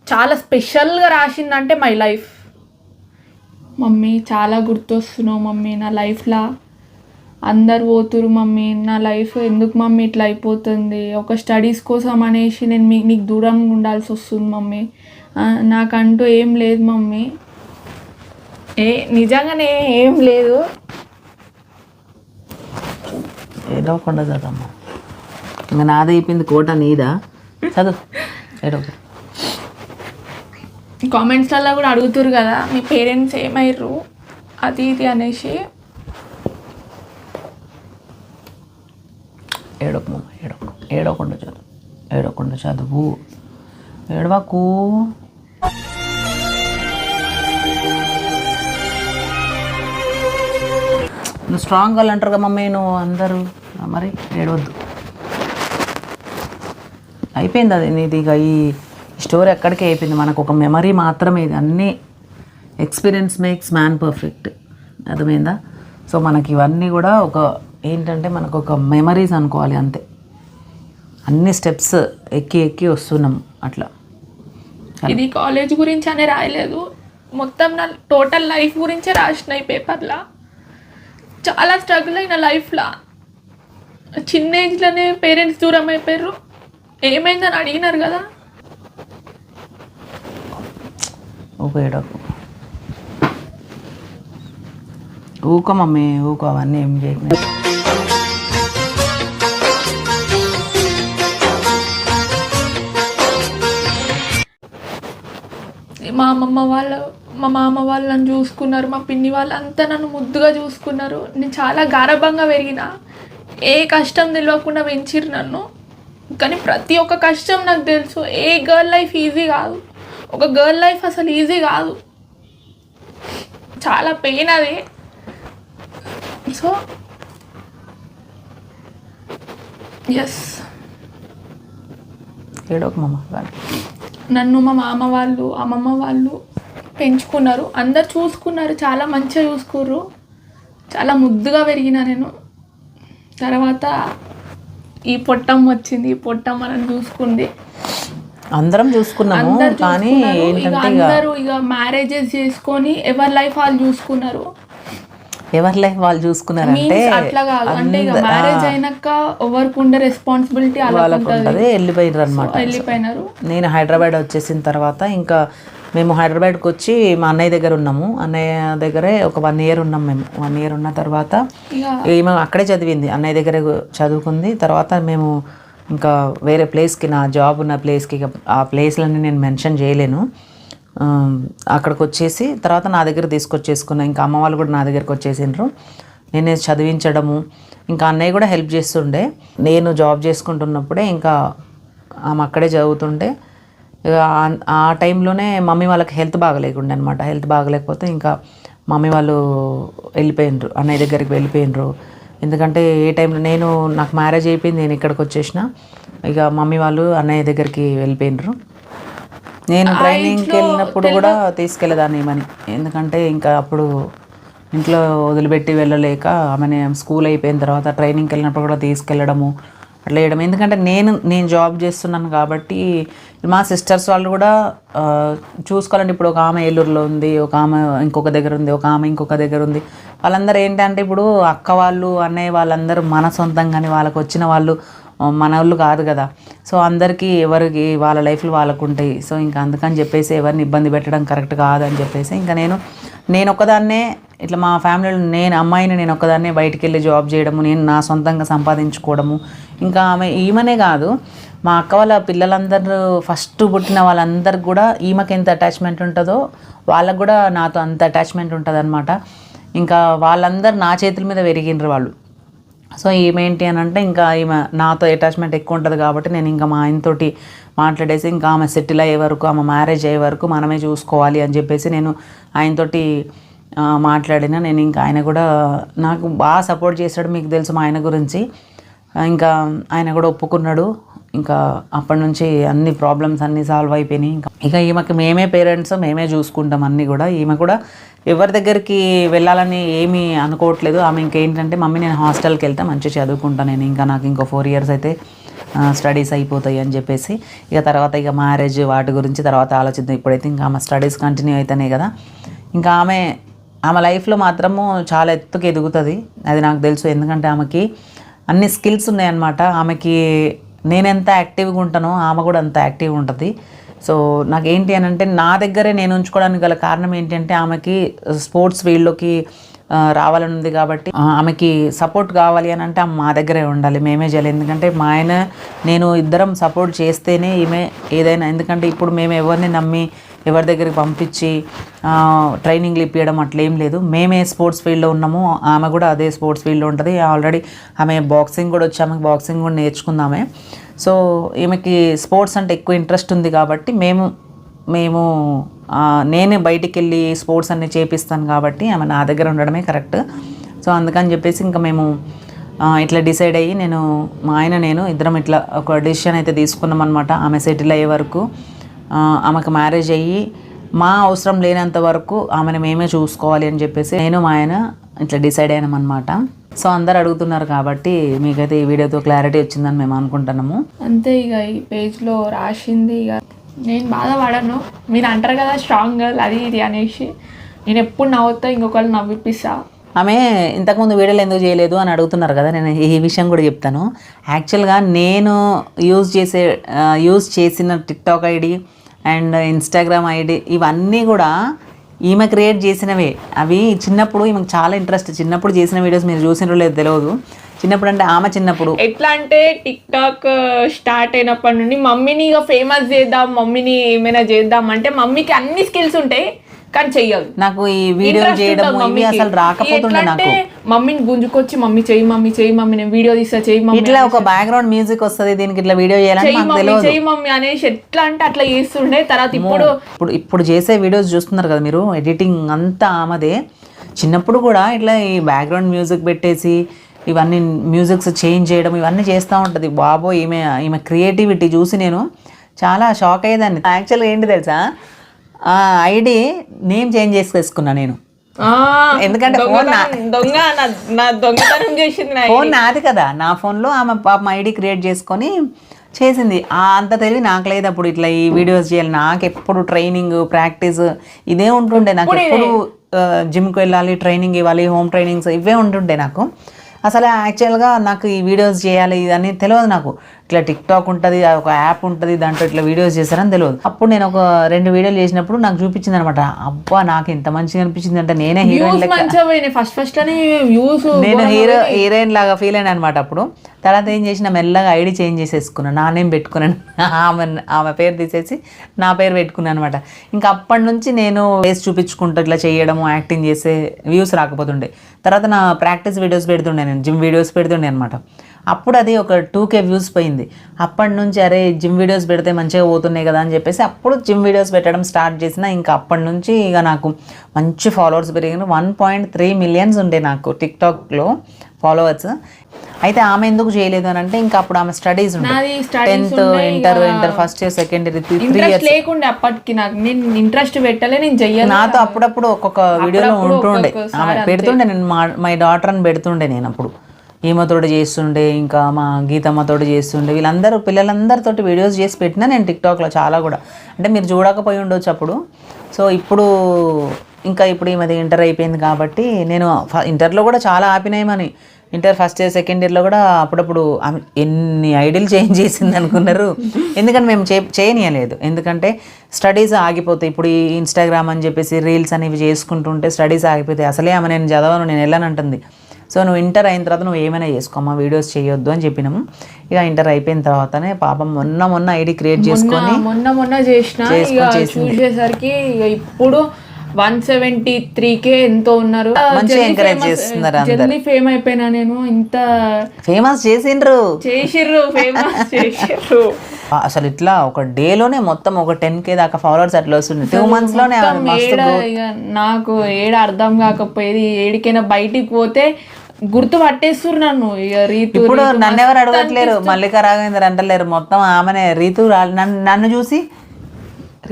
చాలా స్పెషల్గా రాసిందంటే మై లైఫ్. మమ్మీ చాలా గుర్తొస్తున్నావు మమ్మీ, నా లైఫ్లో అందరు పోతురు మమ్మీ, నా లైఫ్ ఎందుకు మమ్మీ ఇట్లా అయిపోతుంది, ఒక స్టడీస్ కోసం అనేసి నేను నీకు దూరంగా ఉండాల్సి వస్తుంది మమ్మీ, నాకంటూ ఏం లేదు మమ్మీ, నిజంగానే ఏం లేదు. ఏడవకుండా చదవమ్మా, ఇంకా నాది అయిపోయింది, కోట నీదా, చదువు. ఏడవ కామెంట్స్లలో కూడా అడుగుతురు కదా మీ పేరెంట్స్ ఏమయ్యారు అది ఇది అనేసి. ఏడవకుండా చదువు, ఏడవకు. నువ్వు స్ట్రాంగ్ వాళ్ళు అంటారు కదా మమ్మీ, నువ్వు అందరూ మరి ఏడవద్దు. అయిపోయింది అది నీది. ఇక ఈ స్టోరీ ఎక్కడికి అయిపోయింది, మనకు ఒక మెమరీ మాత్రమే ఇది. అన్నీ ఎక్స్పీరియన్స్ మేక్స్ మ్యాన్ పర్ఫెక్ట్, అర్థమైందా? సో మనకి ఇవన్నీ కూడా ఏంటంటే మనకు ఒక మెమరీస్ అనుకోవాలి అంతే. అన్ని స్టెప్స్ ఎక్కి వస్తున్నాం అట్లా. ఇది కాలేజ్ గురించి అనే రాయలేదు, మొత్తం నా టోటల్ లైఫ్ గురించే రాసిన ఈ పేపర్లో. చాలా స్ట్రగుల్ అయిన లైఫ్లో. చిన్న ఏజ్లోనే పేరెంట్స్ దూరం అయిపోయారు. ఏమైందని అడిగినారు కదా. ఊకో మమ్మీ, ఊకో, అవన్నీ ఏం చేయకుండా. మా మామ వాళ్ళు నన్ను చూసుకున్నారు, మా పిన్ని వాళ్ళు అంతా నన్ను ముద్దుగా చూసుకున్నారు. నేను చాలా గారభంగా పెరిగిన, ఏ కష్టం తెలియకుండా పెంచిరు నన్ను. కానీ ప్రతి ఒక్క కష్టం నాకు తెలుసు. ఏ గర్ల్ లైఫ్ ఈజీ కాదు, ఒక గర్ల్ లైఫ్ అసలు ఈజీ కాదు, చాలా పెయిన్ అది. సో ఎస్, నన్ను మా మామ వాళ్ళు అమ్మమ్మ వాళ్ళు పెంచుకున్నారు, అందరు చూసుకున్నారు, చాలా మంచిగా చూసుకుర్రు, చాలా ముద్దుగా పెరిగిన నేను. తర్వాత ఈ పొట్టం వచ్చింది, ఈ పొట్టం మనం చూసుకుంది. అందరం చూసుకున్నాము అందరు కానీ చూసుకున్నారు. ఇక ఏంటంటే అందరూ ఇక మ్యారేజెస్ చేసుకొని ఎవరి లైఫ్ వాళ్ళు చూసుకున్నారు. ఎవరి లైఫ్ వాళ్ళు చూసుకున్నారంటే మీన్స్ అట్లా కాదు, అంటే ఇక మ్యారేజ్ అయినాక ఎవరికి ఉండే రెస్పాన్సిబిలిటీ అలా వాళ్ళకు ఉంటుంది, వెళ్ళిపోయినారు అనమాట. వెళ్ళిపోయినారు. నేను హైదరాబాద్ వచ్చేసిన తర్వాత ఇంకా మేము హైదరాబాద్కి వచ్చి మా అన్నయ్య దగ్గర ఉన్నాము. అన్నయ్య దగ్గరే ఒక 1 year ఉన్నాం మేము. 1 year ఉన్న తర్వాత ఇక ఈమె అక్కడే చదివింది, అన్నయ్య దగ్గర చదువుకుంది. తర్వాత మేము ఇంకా వేరే ప్లేస్కి, నా జాబ్ ఉన్న ప్లేస్కి, ఇక ఆ ప్లేస్లన్నీ నేను మెన్షన్ చేయలేను, అక్కడికి వచ్చేసి తర్వాత నా దగ్గర తీసుకొచ్చేసుకున్నా. ఇంకా అమ్మ వాళ్ళు కూడా నా దగ్గరికి వచ్చేసిండ్రు. నేనే చదివించడము, ఇంకా అన్నయ్య కూడా హెల్ప్ చేస్తుండే. నేను జాబ్ చేసుకుంటున్నప్పుడే ఇంకా ఆమె అక్కడే చదువుతుండే. ఇక ఆ టైంలోనే మమ్మీ వాళ్ళకి హెల్త్ బాగలేకుండే అనమాట. హెల్త్ బాగలేకపోతే ఇంకా మమ్మీ వాళ్ళు వెళ్ళిపోయినరు, అన్నయ్య దగ్గరికి వెళ్ళిపోయినరు. ఎందుకంటే ఏ టైంలో నాకు మ్యారేజ్ అయిపోయింది, నేను ఇక్కడికి వచ్చేసిన. ఇక మమ్మీ వాళ్ళు అన్నయ్య దగ్గరికి వెళ్ళిపోయినరు. నేను ట్రైనింగ్కి వెళ్ళినప్పుడు కూడా తీసుకెళ్ళేదాన్ని ఏమని, ఎందుకంటే ఇంకా అప్పుడు ఇంట్లో వదిలిపెట్టి వెళ్ళలేక ఆమె స్కూల్ అయిపోయిన తర్వాత ట్రైనింగ్కి వెళ్ళినప్పుడు కూడా తీసుకెళ్ళడము అట్లా వేయడం. ఎందుకంటే నేను జాబ్ చేస్తున్నాను కాబట్టి మా సిస్టర్స్ వాళ్ళు కూడా చూసుకోవాలంటే, ఇప్పుడు ఒక ఆమె ఏలూరులో ఉంది, ఒక ఆమె ఇంకొక దగ్గర ఉంది, ఒక ఆమె ఇంకొక దగ్గర ఉంది. వాళ్ళందరూ ఏంటంటే ఇప్పుడు అక్క వాళ్ళు, అన్నయ్య వాళ్ళందరూ మన సొంతంగాని వాళ్ళకు వచ్చిన వాళ్ళు మన వాళ్ళు కాదు కదా. సో అందరికీ ఎవరికి వాళ్ళ లైఫ్లు వాళ్ళకు ఉంటాయి. సో ఇంకా అందుకని చెప్పేసి ఎవరిని ఇబ్బంది పెట్టడం కరెక్ట్ కాదని చెప్పేసి ఇంకా నేను ఒక్కదాన్నే ఇట్లా మా ఫ్యామిలీలో నేను ఒక్కదాన్నే బయటికి వెళ్ళి జాబ్ చేయడము, నేను నా సొంతంగా సంపాదించుకోవడము. ఇంకా ఈమెనే కాదు, మా అక్క వాళ్ళ పిల్లలందరూ ఫస్ట్ పుట్టిన వాళ్ళందరికి కూడా ఈమెకి ఎంత అటాచ్మెంట్ ఉంటుందో వాళ్ళకు కూడా నాతో అంత అటాచ్మెంట్ ఉంటుంది అనమాట. ఇంకా వాళ్ళందరూ నా చేతుల మీద పెరిగినరు వాళ్ళు. సో ఈమె అని అంటే ఇంకా ఈమె నాతో అటాచ్మెంట్ ఎక్కువ ఉంటుంది కాబట్టి నేను ఇంకా మా ఆయనతోటి మాట్లాడేసి ఇంకా ఆమె సెటిల్ అయ్యే వరకు, ఆమె మ్యారేజ్ అయ్యే వరకు మనమే చూసుకోవాలి అని చెప్పేసి నేను ఆయనతోటి మాట్లాడిన. నేను ఇంకా ఆయన కూడా నాకు బాగా సపోర్ట్ చేశాడు, మీకు తెలుసు మా ఆయన గురించి. ఇంకా ఆయన కూడా ఒప్పుకున్నాడు. ఇంకా అప్పటి నుంచి అన్ని ప్రాబ్లమ్స్ అన్నీ సాల్వ్ అయిపోయినాయి. ఇక ఈమెకి మేమే పేరెంట్స్, మేమే చూసుకుంటాం అన్నీ కూడా. ఈమె కూడా ఎవరి దగ్గరికి వెళ్ళాలని ఏమీ అనుకోవట్లేదు. ఆమె ఇంకేంటంటే మమ్మీ నేను హాస్టల్కి వెళ్తే మంచిగా చదువుకుంటాను, నేను ఇంకా నాకు ఇంకో 4 years అయితే స్టడీస్ అయిపోతాయి అని చెప్పేసి ఇక తర్వాత ఇక మ్యారేజ్ వాటి గురించి తర్వాత ఆలోచిద్దాం. ఇప్పుడైతే ఇంకా ఆమె స్టడీస్ కంటిన్యూ అవుతాయి కదా. ఇంకా ఆమె లైఫ్లో మాత్రము చాలా ఎత్తుకు ఎదుగుతుంది, అది నాకు తెలుసు. ఎందుకంటే ఆమెకి అన్ని స్కిల్స్ ఉన్నాయన్నమాట. ఆమెకి నేను ఎంత యాక్టివ్గా ఉంటానో ఆమె కూడా అంత యాక్టివ్గా ఉంటుంది. సో నాకేంటి అని అంటే నా దగ్గరే నేను ఉంచుకోవడానికి గల కారణం ఏంటంటే ఆమెకి స్పోర్ట్స్ ఫీల్డ్లోకి రావాలని ఉంది కాబట్టి ఆమెకి సపోర్ట్ కావాలి అని అంటే మా దగ్గరే ఉండాలి, మేమే చేయాలి. ఎందుకంటే మా ఆయన నేను ఇద్దరం సపోర్ట్ చేస్తేనే ఈమె ఏదైనా. ఎందుకంటే ఇప్పుడు మేము ఎవరిని నమ్మి ఎవరి దగ్గరికి పంపించి ట్రైనింగ్లు ఇప్పించడం అట్లేం లేదు. మేమే స్పోర్ట్స్ ఫీల్డ్లో ఉన్నాము, ఆమె కూడా అదే స్పోర్ట్స్ ఫీల్డ్లో ఉంటుంది. ఆల్రెడీ ఆమె బాక్సింగ్ కూడా వచ్చి ఆమెకు బాక్సింగ్ కూడా నేర్చుకుందామే. సో ఈమెకి స్పోర్ట్స్ అంటే ఎక్కువ ఇంట్రెస్ట్ ఉంది కాబట్టి మేము నేనే బయటికి వెళ్ళి స్పోర్ట్స్ అన్నీ చేపిస్తాను కాబట్టి ఆమె నా దగ్గర ఉండడమే కరెక్ట్. సో అందుకని చెప్పేసి ఇంకా మేము ఇట్లా డిసైడ్ అయ్యి మా ఆయన నేను ఇద్దరం ఇట్లా ఒక డెసిషన్ అయితే తీసుకున్నాం అనమాట. ఆమె సెటిల్ అయ్యే వరకు, ఆమెకు మ్యారేజ్ అయ్యి మా అవసరం లేనంత వరకు ఆమెను మేమే చూసుకోవాలి అని చెప్పేసి నేను మా ఆయన ఇట్లా డిసైడ్ అయినాం అనమాట. సో అందరు అడుగుతున్నారు కాబట్టి మీకైతే ఈ వీడియోతో క్లారిటీ వచ్చిందని మేము అనుకుంటున్నాము. అంతే, ఇక ఈ పేజ్లో రాసింది. ఇక నేను బాధపడను, మీరు అంటారు కదా స్ట్రాంగ్ గర్ల్ అది ఇది అనేసి, నేను ఎప్పుడు నవ్వుతా ఇంకొకళ్ళు నవ్విపిస్తా. ఆమె ఇంతకుముందు వీడియోలు ఎందుకు చేయలేదు అని అడుగుతున్నారు కదా, నేను ఈ విషయం కూడా చెప్తాను. యాక్చువల్గా నేను యూజ్ చేసిన TikTok ID and Instagram ID ఇవన్నీ కూడా ఈమె క్రియేట్ చేసినవే. అవి చిన్నప్పుడు ఈమెకు చాలా ఇంట్రెస్ట్, చిన్నప్పుడు చేసిన వీడియోస్ మీరు చూసినో లేదు తెలియదు. చిన్నప్పుడు అంటే ఆమె చిన్నప్పుడు ఎట్లా అంటే టిక్ టాక్ స్టార్ట్ అయినప్పటి నుండి మమ్మీని ఇక ఫేమస్ చేద్దాం, మమ్మీని ఏమైనా చేద్దాం అంటే మమ్మీకి అన్ని స్కిల్స్ ఉంటాయి కానీ చెయ్యదు. నాకు ఈ వీడియో చేయడం ఇవి అసలు రాకపోతుండే. నాకు మమ్మీని గుంజుకొచ్చి మమ్మీ చెయ్యి మమ్మీ నేను వీడియో తీస్తా, చెయ్యి మమ్మీ ఇట్లా ఒక బ్యాక్గ్రౌండ్ మ్యూజిక్ వస్తుంది దీనికి, ఇట్లా వీడియో చేయాలని చెయ్యి మమ్మీ అనేసి ఎట్లా అంటే అట్లా చేస్తుండే. తర్వాత ఇప్పుడు చేసే వీడియోస్ చూస్తున్నారు కదా మీరు, ఎడిటింగ్ అంతా ఆమెదే. చిన్నప్పుడు కూడా ఇట్లా ఈ బ్యాక్గ్రౌండ్ మ్యూజిక్ పెట్టేసి ఇవన్నీ మ్యూజిక్స్ చేంజ్ చేయడం ఇవన్నీ చేస్తూ ఉంటుంది. బాబో ఈమె క్రియేటివిటీ చూసి నేను చాలా షాక్ అయ్యేదాన్ని. యాక్చువల్గా ఏంటి తెలుసా, ఐడి నేమ్ చేంజ్ చేసుకున్నా నేను. ఎందుకంటే ఫోన్ నాది కదా, నా ఫోన్లో ఆమె పాప ఐడి క్రియేట్ చేసుకొని చేసింది. అంత తెలివి నాకు లేదు అప్పుడు. ఇట్లా ఈ వీడియోస్ చేయాలి, నాకు ఎప్పుడు ట్రైనింగ్ ప్రాక్టీస్ ఇదే ఉంటుండే. నాకు ఎప్పుడు జిమ్కి వెళ్ళాలి, ట్రైనింగ్ ఇవ్వాలి, హోమ్ ట్రైనింగ్స్ ఇవే ఉంటుండే నాకు. అసలు యాక్చువల్గా నాకు ఈ వీడియోస్ చేయాలి ఇదని తెలియదు నాకు. ఇట్లా టిక్టాక్ ఉంటుంది, ఒక యాప్ ఉంటుంది, దాంట్లో ఇట్లా వీడియోస్ చేస్తారని తెలియదు. అప్పుడు నేను ఒక 2 వీడియోలు చేసినప్పుడు నాకు చూపించింది అనమాట. అబ్బా నాకు ఎంత మంచిగా అనిపించింది అంటే నేనే హీరోయిన్ నేను హీరోయిన్ లాగా ఫీల్ అయినా అనమాట అప్పుడు. తర్వాత ఏం చేసిన, మెల్లగా ఐడి చేంజ్ చేసేసుకున్నాను, నా నేమ్ పెట్టుకున్నాను, ఆమె పేరు తీసేసి నా పేరు పెట్టుకున్నాను అనమాట. ఇంకా అప్పటి నుంచి నేను ఫేస్ చూపించుకుంటూ ఇట్లా చేయడము, యాక్టింగ్ చేసే వ్యూస్ రాకపోతుండే. తర్వాత నా ప్రాక్టీస్ వీడియోస్ పెడుతుండే, నేను జిమ్ వీడియోస్ పెడుతుండే అనమాట. అప్పుడు అది ఒక 2K వ్యూస్ పోయింది. అప్పటి నుంచి అరే జిమ్ వీడియోస్ పెడితే మంచిగా పోతున్నాయి కదా అని చెప్పేసి అప్పుడు జిమ్ వీడియోస్ పెట్టడం స్టార్ట్ చేసిన. ఇంకా అప్పటి నుంచి ఇక నాకు మంచి ఫాలోవర్స్ పెరిగిన. 1.3 మిలియన్స్ ఉండే నాకు టిక్టాక్లో ఫాలోవర్స్. అయితే ఆమె ఎందుకు చేయలేదు అని అంటే, ఇంకా అప్పుడు ఆమె స్టడీస్ ఉండే, 10th inter first year second year 3 years లేకుండే అప్పటికి. నాకు నేను ఇంట్రెస్ట్ పెట్టలే, నేను చెయ్యాలి. నాతో అప్పుడప్పుడు ఒక్కొక్క వీడియోలో ఉంటుండే, ఆమె పెడుతుండే. నేను మై డాటర్ అని పెడుతుండే నేను అప్పుడు. ఈమెతోటి చేస్తుండే, ఇంకా మా గీతమ్మతోటి చేస్తుండే. వీళ్ళందరూ పిల్లలందరితోటి వీడియోస్ చేసి పెట్టినా నేను టిక్టాక్లో చాలా కూడా. అంటే మీరు చూడకపోయి ఉండొచ్చు అప్పుడు. సో ఇప్పుడు ఇప్పుడు ఈ మధ్య ఇంటర్ అయిపోయింది కాబట్టి నేను ఇంటర్లో కూడా చాలా ఆపినాయమని. ఇంటర్ ఫస్ట్ ఇయర్ సెకండ్ ఇయర్లో కూడా అప్పుడప్పుడు ఎన్ని ఐడీలు చేంజ్ చేసింది అనుకున్నారు. ఎందుకంటే మేము చేయనీయలేదు, ఎందుకంటే స్టడీస్ ఆగిపోతాయి. ఇప్పుడు ఈ ఇన్స్టాగ్రామ్ అని చెప్పేసి రీల్స్ అనేవి చేసుకుంటుంటే స్టడీస్ ఆగిపోతాయి. అసలే ఆమె నేను చదవను, నేను వెళ్ళానంటుంది. సో నువ్వు ఇంటర్ అయిన తర్వాత నువ్వు ఏమైనా చేసుకోమ్మా, వీడియోస్ చేయొద్దు అని చెప్పినాము. ఇక ఇంటర్ అయిపోయిన తర్వాతనే పాపం మొన్న ఐడి క్రియేట్ చేసుకొని మొన్న చూసేసరికి ఇప్పుడు 173K ఎంతో ఉన్నారు. మంచిగా ఎంకరేజ్ చేస్తున్నారు. జల్దీ ఫేమ్ అయిపోయినా నేను. ఇంత ఫేమస్ చేసిర్రు. అసలు ఇట్లా ఒక డేలోనే మొత్తం ఒక 10K దాకా ఫాలోవర్స్ అట్లా వస్తుంది. 2 months లోనే. నాకు అర్థం కాకపోయేది, ఏడికైనా బయటికి పోతే గుర్తు పట్టేస్తున్నారు నన్ను. ఇప్పుడు నన్ను ఎవరు అడగట్లేరు, మల్లికా రాఘవేంద్ర అంటలేరు, మొత్తం ఆమెనే. నన్ను చూసి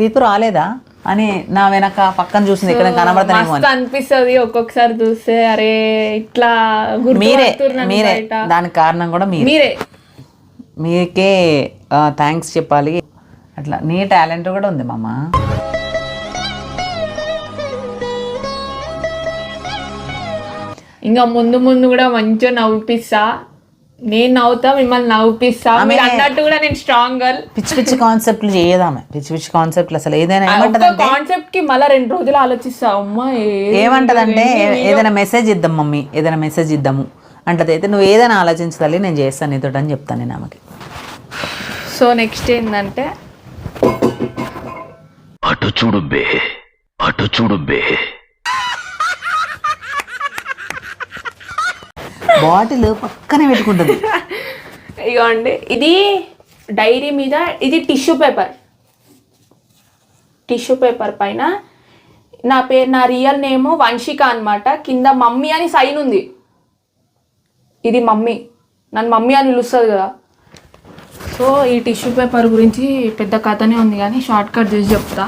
రీతు రాలేదా అని నా వెనక పక్కన చూసింది, ఇక్కడ కనబడతానేమో అనిపిస్తుంది ఒక్కొక్కసారి చూస్తే. అరే ఇట్లా మీరే దానికి కారణం కూడా మీకే థ్యాంక్స్ చెప్పాలి. అట్లా నీ టాలెంట్ కూడా ఉంది మామ. ఇంకా ముందు కూడా మంచిగా నవ్విపిస్తా. నేను నవ్వుతా, మిమ్మల్ని నవ్విపిస్తా. మీరు అన్నట్టు కూడా నేను స్ట్రాంగ్ గర్ల్. పిచ్చి కాన్సెప్ట్లు చేయదామే, పిచ్చి కాన్సెప్ట్లు. అసలు ఏదైనా కాన్సెప్ట్ కి మళ్ళీ 2 రోజులు ఆలోచిస్తా. అమ్మా ఏమంటదంటే, ఏదైనా మెసేజ్ ఇద్దాం మమ్మీ, ఏదైనా మెసేజ్ ఇద్దాము అంటది. అయితే నువ్వు ఏదైనా ఆలోచించాలి, నేను చేస్తాను నీతో అని చెప్తాను నేను ఆమెకి. సో నెక్స్ట్ ఏంటంటే, అటు చూడు బే బాటిల్ పక్కనే పెట్టుకుంటుంది. ఇగోండి, ఇది డైరీ మీద, ఇది టిష్యూ పేపర్ పైన నా పేరు, నా రియల్ నేమ్ వంశిక అనమాట. కింద మమ్మీ అని సైన్ ఉంది. ఇది మమ్మీ, నన్ను మమ్మీ అని పిలుస్తుంది కదా. సో ఈ టిష్యూ పేపర్ గురించి పెద్ద కథనే ఉంది, కానీ షార్ట్ కట్ చేసి చెప్తా.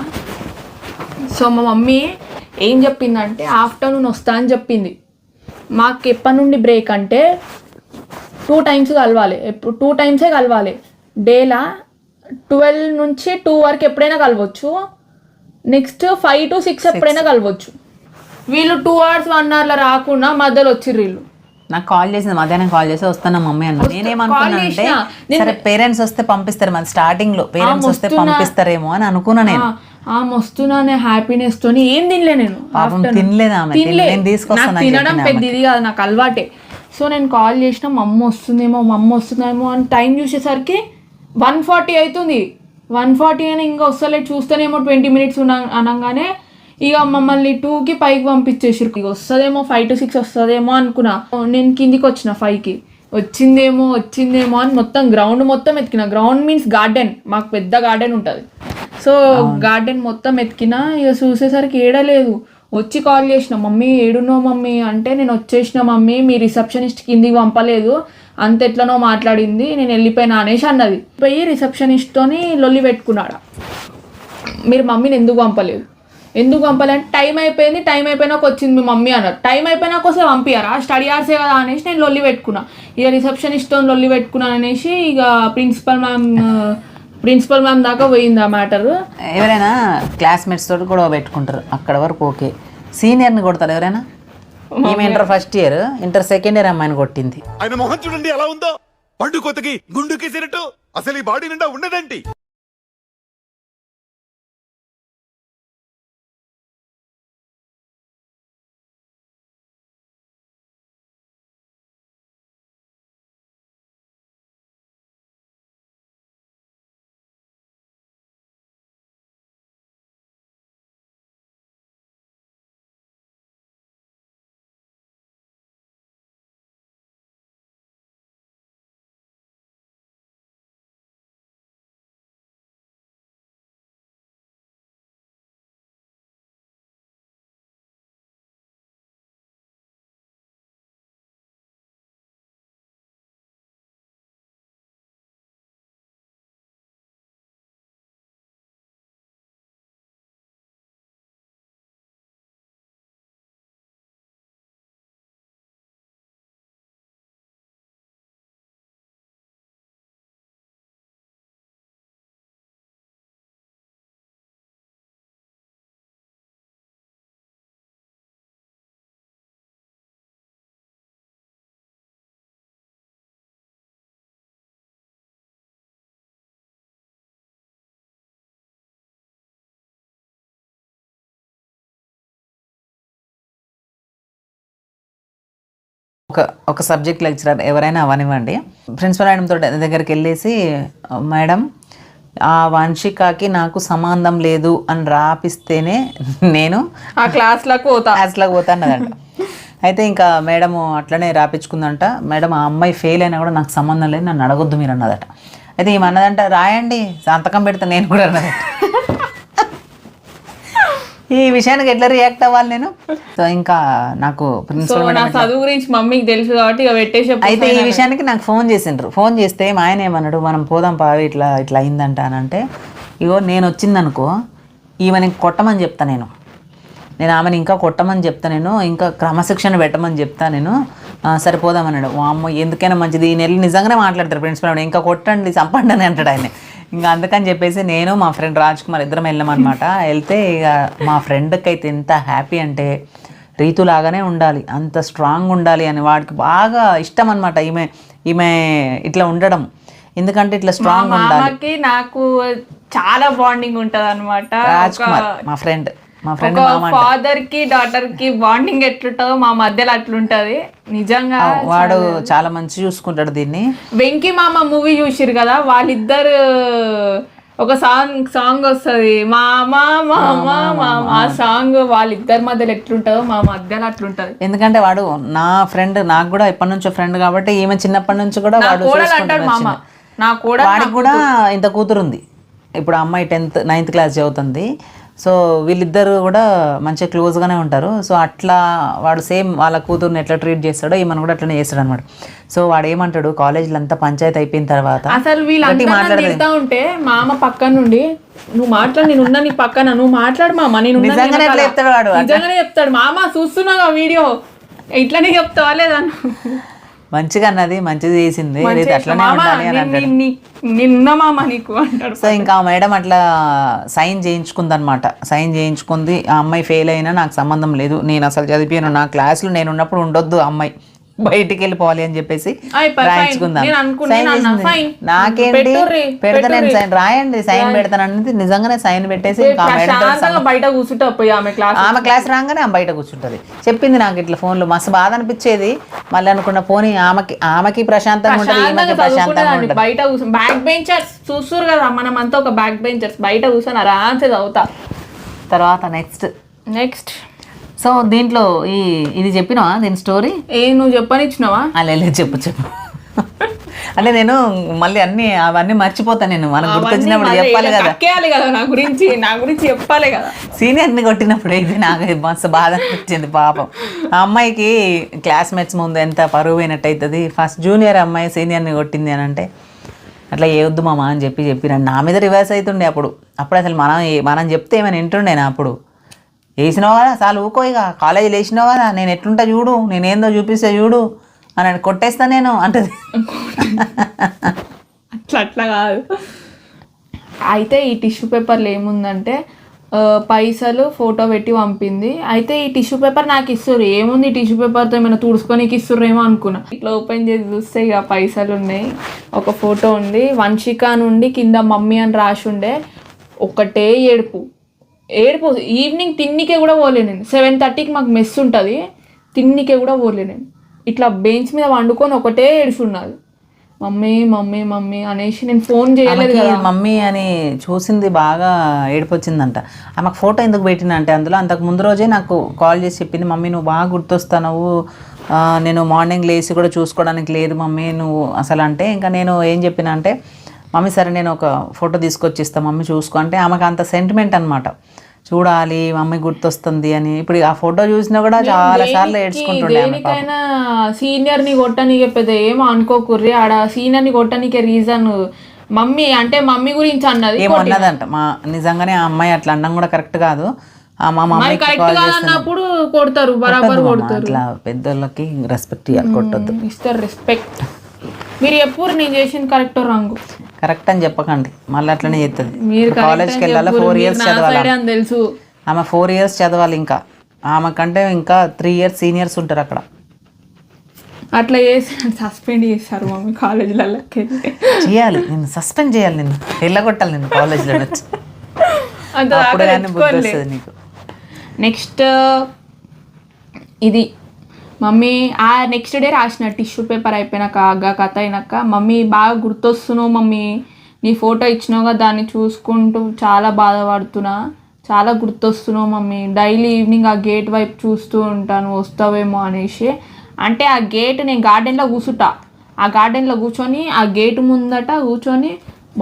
సో మా మమ్మీ ఏం చెప్పిందంటే, ఆఫ్టర్నూన్ వస్తా అని చెప్పింది. మాకు ఎప్పటి నుండి బ్రేక్ అంటే 2 times కలవాలి. 2 times కలవాలి డేలా. 12 నుంచి 2 వరకు ఎప్పుడైనా కలవచ్చు. నెక్స్ట్ 5 to 6 ఎప్పుడైనా కలవచ్చు. వీళ్ళు 2 hours 1 hourలో రాకుండా మధ్యలో వచ్చిర్రు వీళ్ళు. నాకు కాల్ చేసింది, మధ్యాహ్నం కాల్ చేసి వస్తాను మమ్మీ అన్న. నేనేమనుకున్నానంటే, సరే పేరెంట్స్ వస్తే పంపిస్తారు, మన స్టార్టింగ్ లో పేరెంట్స్ వస్తే పంపిస్తారేమో అని అనుకున్నా నేను. వస్తున్నానే హ్యాపీనెస్ తోని ఏం తినలే నేను. తినడం పెద్ద ఇది కాదు, నాకు అలవాటే. సో నేను కాల్ చేసిన, మమ్మ వస్తుందేమో అని టైం చూసేసరికి 1:40 అవుతుంది. 1:40 అని ఇంకా వస్తలేదు. చూస్తేనేమో 20 minutes అనగానే ఇక మమ్మల్ని 2కి పైకి పంపించేసారు. ఇక వస్తుందేమో 5 to 6 వస్తుందేమో అనుకున్నా. నేను కిందికి వచ్చిన 5కి. వచ్చిందేమో అని మొత్తం గ్రౌండ్ మొత్తం ఎత్తికిన. గ్రౌండ్ మీన్స్ గార్డెన్, మాకు పెద్ద గార్డెన్ ఉంటుంది. సో గార్డెన్ మొత్తం ఎత్తికిన. ఇక చూసేసరికి ఏడలేదు. వచ్చి కాల్ చేసిన, మమ్మీ ఏడున్నావు మమ్మీ అంటే, నేను వచ్చేసిన మమ్మీ, మీ రిసెప్షనిస్ట్ కిందికి పంపలేదు, అంత ఎట్లనో మాట్లాడింది, నేను వెళ్ళిపోయినా అనేసి అన్నది. పోయి రిసెప్షనిస్ట్తోని లొల్లి పెట్టుకున్నాడు, మీరు మమ్మీని ఎందుకు పంపలేదు, ఎందుకు పంపాలంటే టైం అయిపోయినాక వచ్చింది మీ మమ్మీ అన్నారు. టైం అయిపోయినాక వస్తే పంపించారా, స్టడీ అవర్సే కదా అనేసి నేను లొల్లి పెట్టుకున్నా. ఇక రిసెప్షనిస్ట్తో లొల్లి పెట్టుకున్నాను అనేసి ఇక ప్రిన్సిపల్ మ్యామ్ దాకా పోయింది ఆ మ్యాటర్. ఎవరైనా క్లాస్మేట్స్ తోటి కూడా పెట్టుకుంటారు, అక్కడ వరకు ఓకే. సీనియర్ని కొడతారు ఎవరైనా. ఈమె inter first year, inter second year అమ్మాయిని కొట్టింది. ఆయన మొహం చూడండి ఎలా ఉందో, పండు కొత్తకి గుండుకి సిరటు అసలు ఈ బాడీ నిండా ఉండదండి. ఒక సబ్జెక్ట్ లెక్చరర్ ఎవరైనా అవనివ్వండి, ప్రిన్సిపల్ మేడంతో దగ్గరికి వెళ్ళేసి, మేడం ఆ వంశికకి నాకు సంబంధం లేదు అని రాపిస్తేనే నేను ఆ క్లాస్లోకి పోతానదంట. అయితే ఇంకా మేడము అట్లనే రాపించుకుందంట. మేడం ఆ అమ్మాయి ఫెయిల్ అయినా కూడా నాకు సంబంధం లేదు, నన్ను అడగొద్దు మీరు అన్నదట. అయితే ఈమె అన్నదంట, రాయండి సంతకం పెడతా నేను కూడా అన్నదట. ఈ విషయానికి ఎట్లా రియాక్ట్ అవ్వాలి నేను? సో ఇంకా నాకు ప్రిన్సిపల్ చదువు గురించి మమ్మీకి తెలుసు కాబట్టి ఇక పెట్టేసి. అయితే ఈ విషయానికి నాకు ఫోన్ చేసిండ్రు. ఫోన్ చేస్తే మా ఆయన ఏమన్నాడు, మనం పోదాం పావి ఇట్లా అయిందంట అని అంటే, ఇగో నేను వచ్చిందనుకో ఈమెని కొట్టమని చెప్తా నేను ఆమెను ఇంకా కొట్టమని చెప్తా, నేను ఇంకా క్రమశిక్షణ పెట్టమని చెప్తా నేను, సరిపోదామన్నాడు. అమ్మో ఎందుకైనా మంచిది, ఈ నెల నిజంగానే మాట్లాడతారు ప్రిన్సిపల్, ఇంకా కొట్టండి చంపండి అని అంటాడు ఆయన. ఇంకా అందుకని చెప్పేసి నేను మా ఫ్రెండ్ రాజ్ కుమార్ ఇద్దరం వెళ్ళామన్నమాట. వెళ్తే ఇక మా ఫ్రెండ్కి అయితే ఎంత హ్యాపీ అంటే, రీతులాగానే ఉండాలి, అంత స్ట్రాంగ్ ఉండాలి అని వాడికి బాగా ఇష్టం అనమాట ఈమె ఇట్లా ఉండడం. ఎందుకంటే ఇట్లా స్ట్రాంగ్ ఉండాలి. నాకు చాలా బాండింగ్ ఉంటది అనమాట. రాజ్ కుమార్ మా ఫ్రెండ్ ఫాదర్ కి డాటర్ కి బాండింగ్ ఎట్లుంటుందో మా మధ్యలో అట్లుంటది నిజంగా. వాడు చాలా మంచి చూసుకుంటాడు దీన్ని. వెంకీ మామ మూవీ చూసిరు కదా, వాళ్ళిద్దరు ఒక సాంగ్ వస్తుంది, మామా మామా మామా, ఆ సాంగ్ వాళ్ళిద్దరి మధ్యలో ఎట్లుంటుందో మా మధ్యలో అట్లుంటది. ఎందుకంటే వాడు నా ఫ్రెండ్, నాకు కూడా ఎప్పటి నుంచో ఫ్రెండ్ కాబట్టి ఈమె చిన్నప్పటి నుంచి కూడా వాడు అంటాడు మామ. వాడికి కూడా ఇంత కూతురు ఉంది, ఇప్పుడు అమ్మాయి 9th క్లాస్ చదువుతుంది. సో వీళ్ళిద్దరు కూడా మంచిగా క్లోజ్గానే ఉంటారు. సో అట్లా వాడు సేమ్ వాళ్ళ కూతురుని ఎట్లా ట్రీట్ చేస్తాడో ఈమెను కూడా అట్లనే చేస్తాడు అనమాట. సో వాడు ఏమంటాడు, కాలేజీలో అంతా పంచాయతీ అయిపోయిన తర్వాత అసలు వీళ్ళంతా ఉంటే మామ పక్కన నుండి, నువ్వు మాట్లాడు, నేను ఉన్నా నీ పక్కన, నువ్వు మాట్లాడు మామ, నేను నిజంగానే చెప్తాడు. మామ చూస్తున్నావు వీడియో, ఇట్లనే చెప్తావా లేదా? మంచిగా అన్నది, మంచిది చేసింది, అట్లనే ఉండాలి అని అంటాడు. నిన్న మామ నీకు అంటాడు. సో ఇంకా ఆ మేడం అట్లా సైన్ చేయించుకుందనమాట. సైన్ చేయించుకుంది, ఆ అమ్మాయి ఫెయిల్ అయినా నాకు సంబంధం లేదు, నేను అసలు చదివాను, నా క్లాసులో నేను ఉన్నప్పుడు ఉండొద్దు, అమ్మాయి బయటికి వెళ్ళిపోవాలి అని చెప్పేసి రాయించుకుందాం. నాకేంటి పెడతా నేను సైన్, రాయండి సైన్ పెడతాను అనేది. నిజంగానే సైన్ పెట్టేసి ఇంకా బయట కూర్చుంటే ఆమె క్లాస్ రాగానే ఆమె బయట కూర్చుంటది. చెప్పింది నాకు ఇట్లా ఫోన్లో, మస్తు బాధ అనిపించేది. మళ్ళీ అనుకున్న పోనీ ఆమెకి ప్రశాంతంగా ఉంటుంది, ప్రశాంతంగా ఉంటుంది. బయట కూర్చొని బ్యాక్ బెంచర్స్ చూస్తారు కదా, మనం అంతా ఒక బ్యాక్ బెంచర్స్, బయట కూర్చొని ఆరాంసే చదువుతా. తర్వాత నెక్స్ట్ సో దీంట్లో ఇది చెప్పినావా దీని స్టోరీ? నువ్వు చెప్పనిచ్చినావా? లేదు చెప్పు అంటే నేను మళ్ళీ అవన్నీ మర్చిపోతాను. నేను మనకు గుర్తొచ్చినప్పుడు చెప్పాలి కదా, నా గురించి చెప్పాలి కదా. సీనియర్ని కొట్టినప్పుడు అయితే నాకు మస్తు బాధ అనిపించింది పాపం. ఆ అమ్మాయికి క్లాస్మేట్స్ ముందు ఎంత పరువు అయినట్టు అవుతుంది. ఫస్ట్ జూనియర్ అమ్మాయి సీనియర్ని కొట్టింది అని అంటే, అట్లా ఏవద్దు మామ అని చెప్పి నా మీద రివర్స్ అవుతుండే. అప్పుడు అసలు మనం చెప్తే ఏమైనా వింటుండేనా? అప్పుడు వేసినావు కదా చాలు ఊకో, ఇక కాలేజీలో వేసినావు కదా, నేను ఎట్లుంటా చూడు, నేనేందో చూపిస్తా చూడు అని కొట్టేస్తా నేను అంటది. అట్లా కాదు. అయితే ఈ టిష్యూ పేపర్లో ఏముందంటే పైసలు ఫోటో పెట్టి పంపింది. అయితే ఈ టిష్యూ పేపర్ నాకు ఇస్తుర్రు, ఏముంది టిష్యూ పేపర్తో ఏమైనా తుడుచుకోనికి ఇస్తుర్రేమో అనుకున్నా. ఇట్లా ఓపెన్ చేసి చూస్తే ఇక పైసలు ఉన్నాయి, ఒక ఫోటో ఉంది, వంశిక నుండి కింద మమ్మీ అని రాసి ఉండే. ఒకటే ఏడుపు. ఈవినింగ్ తిన్నికే కూడా పోలే నేను. 7:30కి మాకు మెస్ ఉంటుంది, తిన్నికే కూడా పోలే నేను. ఇట్లా బెంచ్ మీద వండుకొని ఒకటే ఏడుచున్నది, మమ్మీ మమ్మీ మమ్మీ అనేసి. నేను ఫోన్ చేయలేదు కదా. మమ్మీ అని చూసింది బాగా ఏడిపొచ్చిందంట. ఆమెకు ఫోటో ఎందుకు పెట్టినా అంటే అందులో అంతకు ముందు రోజే నాకు కాల్ చేసి చెప్పింది, మమ్మీ నువ్వు బాగా గుర్తొస్తావు, నేను మార్నింగ్ లేచి కూడా చూసుకోవడానికి లేదు మమ్మీ నువ్వు అసలు అంటే. ఇంకా నేను ఏం చెప్పిన అంటే, మమ్మీ సరే నేను ఒక ఫోటో తీసుకొచ్చిస్తాను మమ్మీ చూసుకో అంటే. ఆమెకు అంత సెంటిమెంట్ అనమాట, చూడాలి మమ్మీ గుర్తొస్తుంది అని. ఇప్పుడు ఆ ఫోటో చూసినా కూడా చాలా సార్లు ఏడ్చుకుంటుండే. దేనికైనా సీనియర్ని కొట్టనీకే పెద్ద ఏమో అనుకోకుర్రి, ఆడ సీనియర్ని కొట్టనీకే రీజన్ మమ్మీ అంటే మమ్మీ గురించి అన్నది. ఏమన్నదంట మా నిజంగానే ఆ అమ్మాయి అట్లా అనడం కూడా కరెక్ట్ కాదు. మా మమ్మీ కరెక్ట్ కాదన్నప్పుడు కొడతారు, బరాబర్ కొడతారు. అట్లా పెద్దోళ్ళకి రెస్పెక్ట్ ఇవ్వాలి, కొట్టొద్దు. ఇస్తారు రెస్పెక్ట్. మీరు ఎప్పుడు నేను చేసిన కరెక్ట్ రంగు కరెక్ట్ అని చెప్పకండి, మళ్ళీ అట్లనే చేస్తుంది. మీరు కాలేజ్కి వెళ్ళాలి, 4 years చదవాలి. తెలుసు ఆమె 4 years చదవాలి. ఇంకా ఆమె కంటే ఇంకా 3 years సీనియర్స్ ఉంటారు అక్కడ. అట్లా చేసి సస్పెండ్ చేస్తారు మమ్మీ కాలేజీలకి. చేయాలి, నిన్ను సస్పెండ్ చేయాలి, నిన్ను వెళ్ళగొట్టాలి నిన్ను కాలేజ్లో వచ్చి. అప్పుడు కానీ బుద్ధి వస్తుంది నీకు. నెక్స్ట్ ఇది మమ్మీ ఆ నెక్స్ట్ డే రాసిన టిష్యూ పేపర్ అయిపోయినాక ఆగా కథ అయినాక, మమ్మీ బాగా గుర్తొస్తున్నావు మమ్మీ, నీ ఫోటో ఇచ్చినావుగా దాన్ని చూసుకుంటూ చాలా బాధపడుతున్నా, చాలా గుర్తొస్తున్నావు మమ్మీ, డైలీ ఈవినింగ్ ఆ గేట్ వైపు చూస్తూ ఉంటాను వస్తావేమో అనేసి. అంటే ఆ గేట్ నేను గార్డెన్లో కూర్చుంటా, ఆ గార్డెన్లో కూర్చొని ఆ గేట్ ముందట కూర్చొని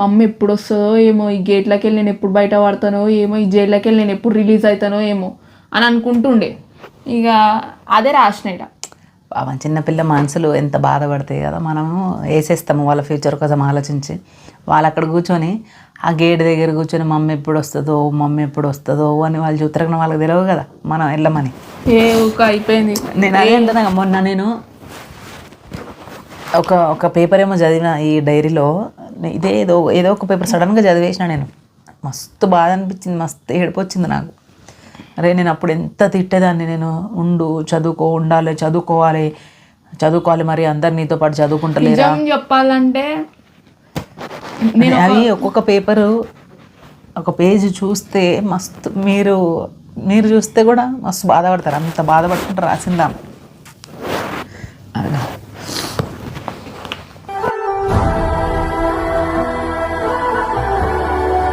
మమ్మీ ఎప్పుడు వస్తుందో ఏమో, ఈ గేట్లోకి వెళ్ళి నేను ఎప్పుడు బయట పడతానో ఏమో, ఈ జైల్లోకి వెళ్ళి నేను ఎప్పుడు రిలీజ్ అవుతానో ఏమో అని అనుకుంటుండే. ఇక అదే రాసినాయిట. పాపం చిన్నపిల్ల మనసులు ఎంత బాధపడతాయి కదా, మనము వేసేస్తాము వాళ్ళ ఫ్యూచర్ కోసం ఆలోచించి. వాళ్ళు అక్కడ కూర్చొని ఆ గేట్ దగ్గర కూర్చొని మమ్మీ ఎప్పుడు వస్తుందో మమ్మీ ఎప్పుడు వస్తుందో అని వాళ్ళు చూతరగన వాళ్ళకి తెలియదు కదా మనం వెళ్ళమని. అయిపోయింది. నేను అదే అంటున్నా, మొన్న నేను ఒక పేపర్ ఏమో చదివిన ఈ డైరీలో, ఏదో ఒక పేపర్ సడన్గా చదివేసిన నేను. మస్తు బాధ అనిపించింది, మస్తు ఏడుపు వచ్చింది నాకు. అరే నేను అప్పుడు ఎంత తిట్టేదాన్ని, నేను చదువుకోవాలి మరి అందరు నీతో పాటు చదువుకుంటలేరా చెప్పాలంటే. అది ఒక్కొక్క పేపరు ఒక పేజ్ చూస్తే మస్తు మీరు చూస్తే కూడా మస్తు బాధపడతారు, అంత బాధపడుకుంటూ రాసిందాం.